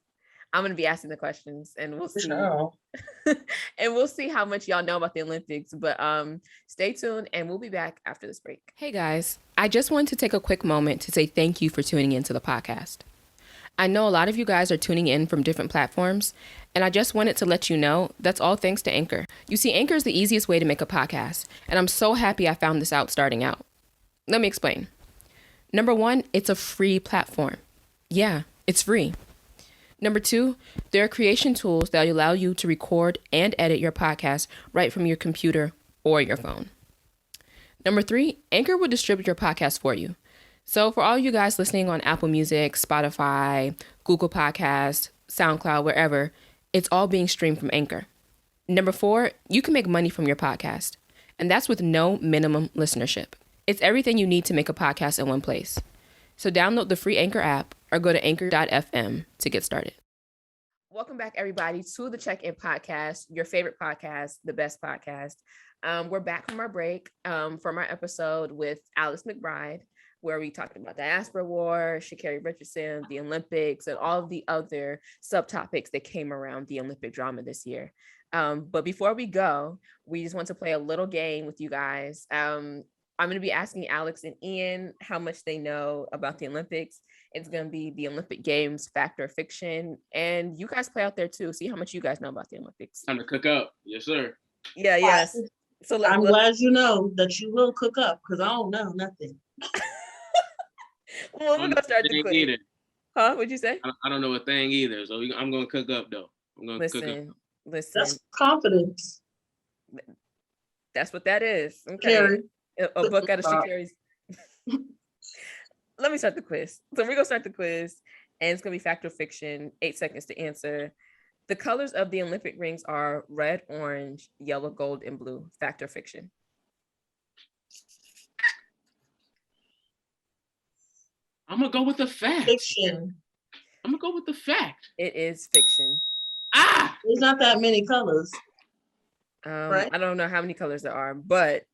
A: I'm going to be asking the questions, and we'll see. And we'll see how much y'all know about the Olympics. But stay tuned, and we'll be back after this break. Hey guys, I just wanted to take a quick moment to say thank you for tuning into the podcast. I know a lot of you guys are tuning in from different platforms, and I just wanted to let you know that's all thanks to Anchor. You see, Anchor is the easiest way to make a podcast, and I'm so happy I found this out starting out. Let me explain. Number one, it's a free platform. Yeah, it's free. Number two, there are creation tools that allow you to record and edit your podcast right from your computer or your phone. Number three, Anchor will distribute your podcast for you. So for all you guys listening on Apple Music, Spotify, Google Podcasts, SoundCloud, wherever, it's all being streamed from Anchor. Number four, you can make money from your podcast, and that's with no minimum listenership. It's everything you need to make a podcast in one place. So download the free Anchor app or go to anchor.fm to get started. Welcome back, everybody, to the Check-In Podcast, your favorite podcast, the best podcast. We're back from our break from our episode with Alex McBride, where we talked about diaspora war, Sha'carri Richardson, the Olympics, and all of the other subtopics that came around the Olympic drama this year. But before we go, we just want to play a little game with you guys. I'm going to be asking Alex and Ian how much they know about the Olympics. It's going to be the Olympic Games, fact or fiction. And you guys play out there too. See how much you guys know about the Olympics.
B: Time to cook up. Yes, sir.
A: Yeah, yes.
C: So I'm glad you know that you will cook up because I don't know nothing.
A: Well, we're going to start the quiz. Huh? What'd you say?
B: I don't know a thing either. So I'm going to cook up though. I'm going to cook up.
A: Listen.
C: That's confidence.
A: That's what that is. Okay. A book out of Sha'carri's. Let me start the quiz. So we're going to start the quiz, and it's going to be fact or fiction, 8 seconds to answer. The colors of the Olympic rings are red, orange, yellow, gold, and blue. Fact or fiction?
B: I'm going to go with the fact.
C: Fiction.
B: I'm going to go with the fact.
A: It is fiction.
C: There's not that many colors.
A: Right? I don't know how many colors there are, but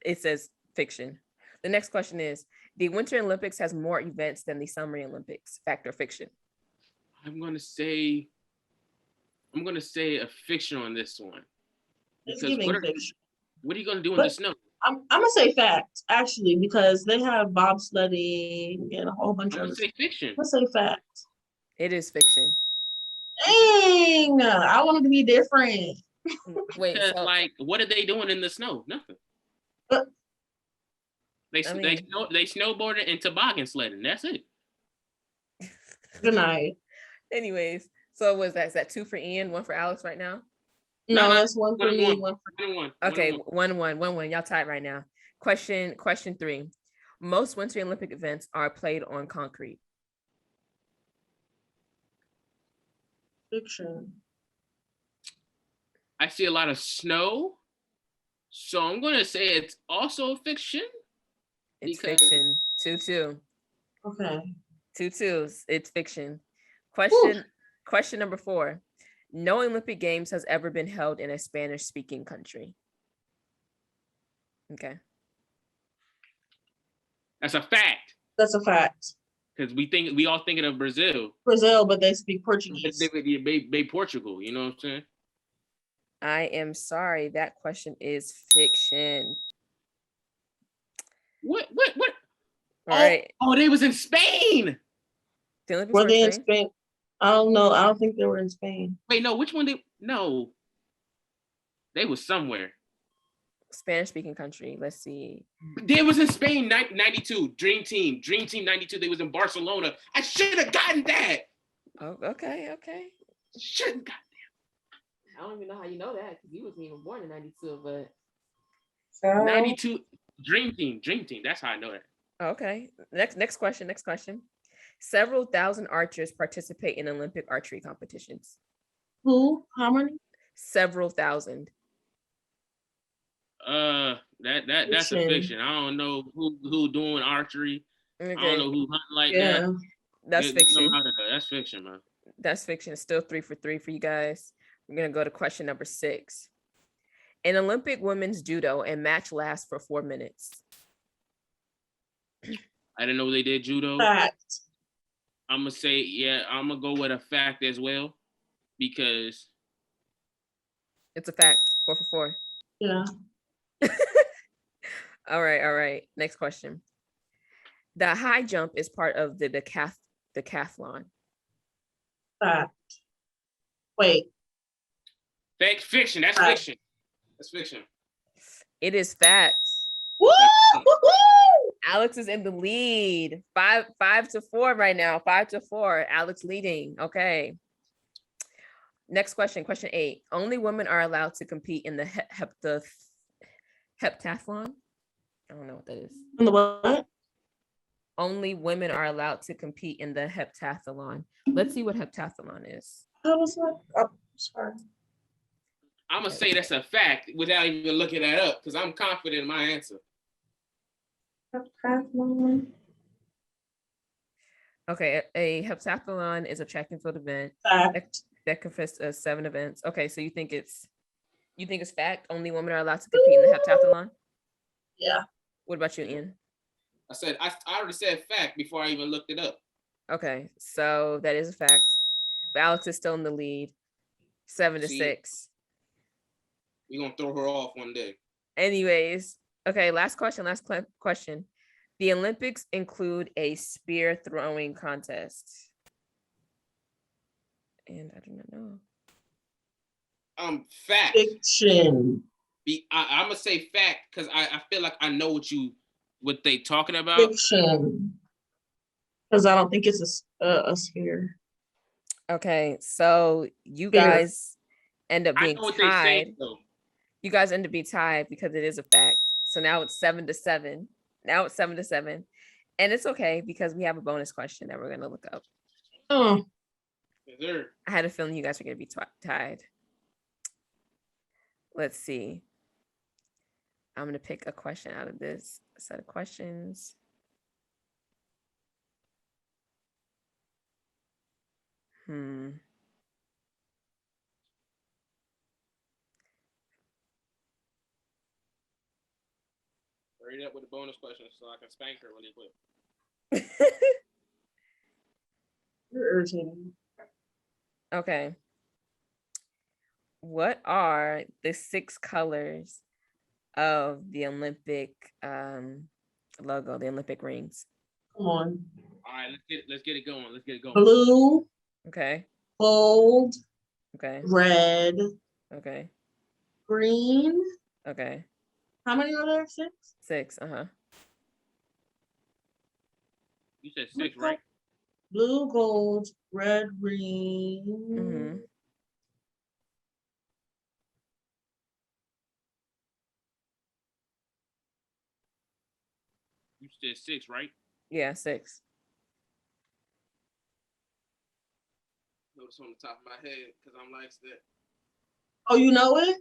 A: it says fiction. The next question is, the Winter Olympics has more events than the Summer Olympics. Fact or fiction?
B: I'm going to say a fiction on this one.
C: Because
B: what are you going to do in the snow?
C: I'm going to say fact, actually, because they have bobsledding and a whole bunch of...
B: I'm going to say fiction.
C: I'm going to say fact.
A: It is fiction.
C: Dang! I wanted to be different.
B: Wait, so, like, what are they doing in the snow? Nothing. They snowboarded and toboggan sledding. That's it.
C: Good night.
A: Anyways, so was that? Is that 2 for Ian, 1 for Alex right now?
C: No, that's 1 for me, 1 for
B: one.
A: Okay, 1-1. Y'all tied right now. Question 3. Most Winter Olympic events are played on concrete.
C: Fiction.
B: I see a lot of snow, so I'm going to say it's also fiction.
A: It's fiction. 2-2.
C: Okay.
A: 2-2. It's fiction. Question number 4. No Olympic Games has ever been held in a Spanish-speaking country. Okay.
B: That's a fact.
C: That's a fact.
B: Because we all thinking of Brazil.
C: Brazil, but they speak Portuguese.
B: They Portugal, you know what I'm saying?
A: I am sorry. That question is fiction.
B: What?
A: All right.
B: Oh, they was in Spain.
C: Were they in Spain? I don't know. I don't think they were in Spain.
B: Wait, no. Which one? No. They was somewhere.
A: Spanish-speaking country. Let's see.
B: They was in Spain, 92. Dream Team 92. They was in Barcelona. I should have gotten that.
A: Oh, okay.
B: Should have gotten that.
A: I don't even know how you know that because you wasn't even born in 92, but
B: 92 Dream Team. That's how I know that.
A: Okay. Next question. Several thousand archers participate in Olympic archery competitions.
C: Who? How many?
A: Several thousand.
B: That's a fiction. I don't know who doing archery. Okay. I don't know who hunting like that.
A: That's fiction.
B: That's fiction, man.
A: That's fiction. It's still 3 for 3 for you guys. We're gonna go to question number 6. In Olympic women's judo, a match lasts for 4 minutes.
B: I didn't know they did judo.
C: Fact.
B: I'm gonna say, I'm gonna go with a fact as well, because
A: it's a fact. 4 for 4.
C: Yeah.
A: All right. Next question. The high jump is part of the decathlon.
C: Fact. Wait.
B: Fiction. That's fact. Fiction. That's fiction.
A: It is fact.
C: Woo!
A: Alex is in the lead. 5-4 right now. 5-4. Alex leading. Okay. Next question. Question 8. Only women are allowed to compete in the heptathlon. I don't know what that is.
C: In the what?
A: Only women are allowed to compete in the heptathlon. Let's see what heptathlon is.
C: How was that? Oh, sorry.
B: I'm gonna say that's a fact without even looking that up because I'm confident in my answer.
C: Heptathlon.
A: Okay, a heptathlon is a track and field event that consists of 7 events. Okay, so you think it's fact only women are allowed to compete in the heptathlon?
C: Yeah.
A: What about you, Ian?
B: I already said fact before I even looked it up.
A: Okay, so that is a fact. But Alex is still in the lead, 7-6.
B: We're gonna throw her off one day.
A: Anyways, okay, last question. The Olympics include a spear throwing contest. And I do not know.
B: Fact.
C: Fiction.
B: I'm gonna say fact because I feel like I know what they talking about.
C: Fiction. Because I don't think it's a sphere.
A: Okay, so you guys end up being tied. You guys end up being tied because it is a fact. So now it's 7-7. And it's okay because we have a bonus question that we're going to look up.
C: Oh.
B: I
A: had a feeling you guys were going to be tied. Let's see. I'm going to pick a question out of this set of questions. Hurry
B: up with the bonus question so I can spank her really quick.
C: You're irritating.
A: Okay. What are the 6 colors of the Olympic logo, the Olympic rings?
C: Come on.
B: All right, let's get it going.
C: Blue.
A: Okay.
C: Gold.
A: Okay.
C: Red.
A: Okay.
C: Green.
A: Okay.
C: How many are there? 6?
A: 6.
B: You said 6, right?
C: Blue, gold, red, green.
A: Mm-hmm.
B: You said 6, right?
A: Yeah, 6.
B: Notice on the top of my head because I'm like that.
C: Oh, you know it?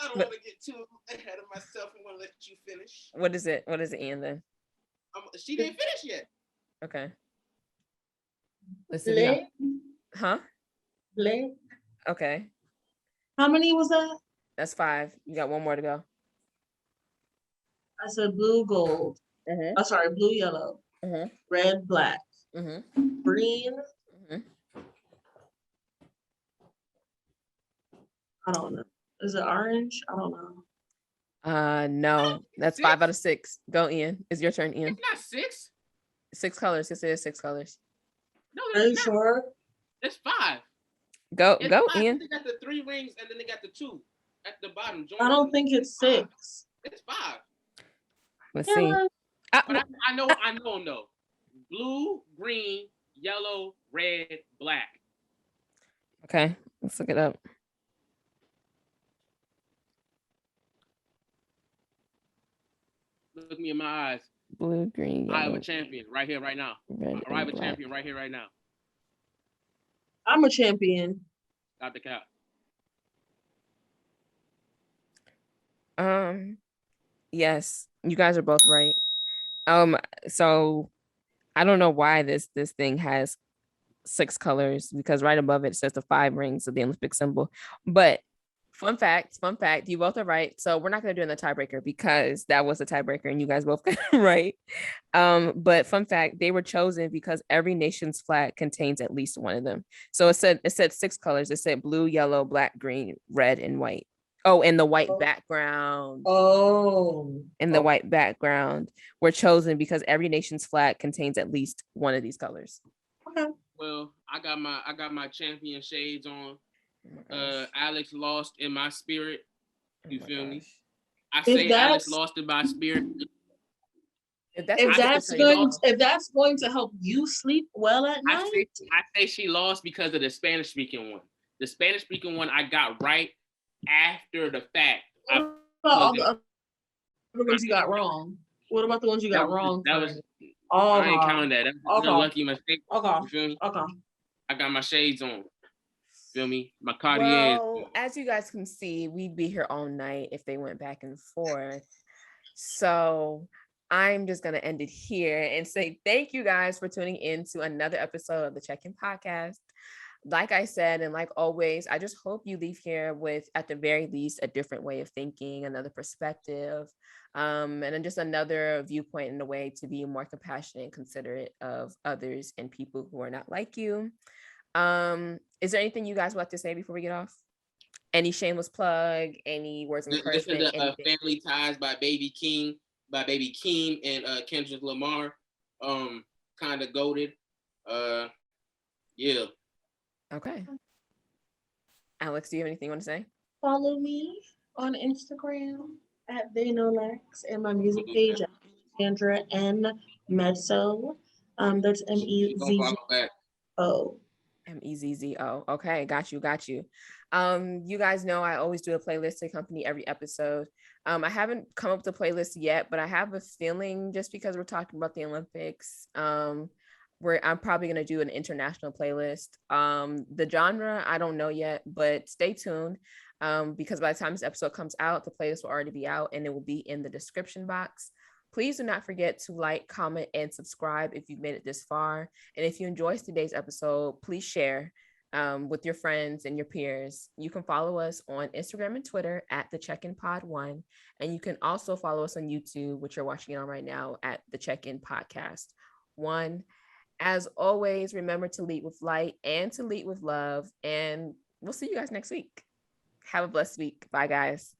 B: I don't want to get too ahead of myself and want to let you finish.
A: What is it, Ian, then?
B: She didn't finish yet.
A: Okay. Listen. Huh?
C: Black.
A: Okay.
C: How many was that?
A: That's 5. You got 1 more to go.
C: I said blue, gold.
A: Mm-hmm.
C: Oh, sorry, blue, yellow.
A: Mm-hmm.
C: Red, black.
A: Mm-hmm.
C: Green.
A: Mm-hmm.
C: I don't know. Is it orange? I don't know.
A: No. That's 6? 5 out of 6. Go, Ian. It's your turn, Ian.
B: It's not 6.
A: 6 colors. Yes, it is 6 colors.
B: No,
C: are you sure?
B: It's 5.
A: Go,
B: 5.
A: Ian.
B: They got the 3 rings and then they got the 2 at the bottom.
C: I don't think it's 6.
B: It's 5.
A: Let's see.
B: But I know. Blue, green, yellow, red, black.
A: Okay, let's look it up.
B: Look me in my eyes.
A: Blue, green, yellow.
B: I have a champion right here, right now. I have a champion right here, right now.
C: I'm a champion.
B: Stop the cap.
A: Yes, you guys are both right. So I don't know why this thing has 6 colors because right above it says the 5 rings of the Olympic symbol. But fun fact, you both are right. So we're not going to do it in the tiebreaker because that was a tiebreaker and you guys both got it right. But fun fact, they were chosen because every nation's flag contains at least one of them. So it said 6 colors. It said blue, yellow, black, green, red, and white. Oh, and the white background. And the white background were chosen because every nation's flag contains at least one of these colors.
C: Okay.
B: Well, I got my champion shades on. Alex lost in my spirit. You feel me? I say Alex lost in my spirit.
C: If that's going to help you sleep well at night,
B: I say she lost because of the Spanish speaking one. The Spanish speaking one I got right after the fact.
C: All the other ones you got wrong. What about the ones you got wrong?
B: I ain't counting that. That's a lucky mistake.
C: Okay.
B: You feel me?
C: Okay.
B: I got my shades on. Feel me? My Cartier.
A: Well, as you guys can see, we'd be here all night if they went back and forth. So I'm just going to end it here and say thank you guys for tuning in to another episode of the Check-In Podcast. Like I said, and like always, I just hope you leave here with, at the very least, a different way of thinking, another perspective, and then just another viewpoint in a way to be more compassionate and considerate of others and people who are not like you. Is there anything you guys would like to say before we get off? Any shameless plug, any words of encouragement?
B: Listen to Family Ties by Baby Keem and Kendrick Lamar. Kind of goated. Yeah.
A: Okay. Alex, do you have anything you want to say?
C: Follow me on Instagram at TheyKnowLex and my music page at Sandra N. Mezzo. That's MEZZO.
A: MEZZO. Okay, got you. You guys know I always do a playlist to accompany every episode. I haven't come up with a playlist yet, but I have a feeling, just because we're talking about the Olympics, where I'm probably going to do an international playlist. The genre, I don't know yet, but stay tuned, because by the time this episode comes out, the playlist will already be out and it will be in the description box. Please do not forget to like, comment, and subscribe if you've made it this far. And if you enjoyed today's episode, please share with your friends and your peers. You can follow us on Instagram and Twitter at the Check-In Pod 1. And you can also follow us on YouTube, which you're watching it on right now, at the Check-In Podcast 1. As always, remember to lead with light and to lead with love. And we'll see you guys next week. Have a blessed week. Bye, guys.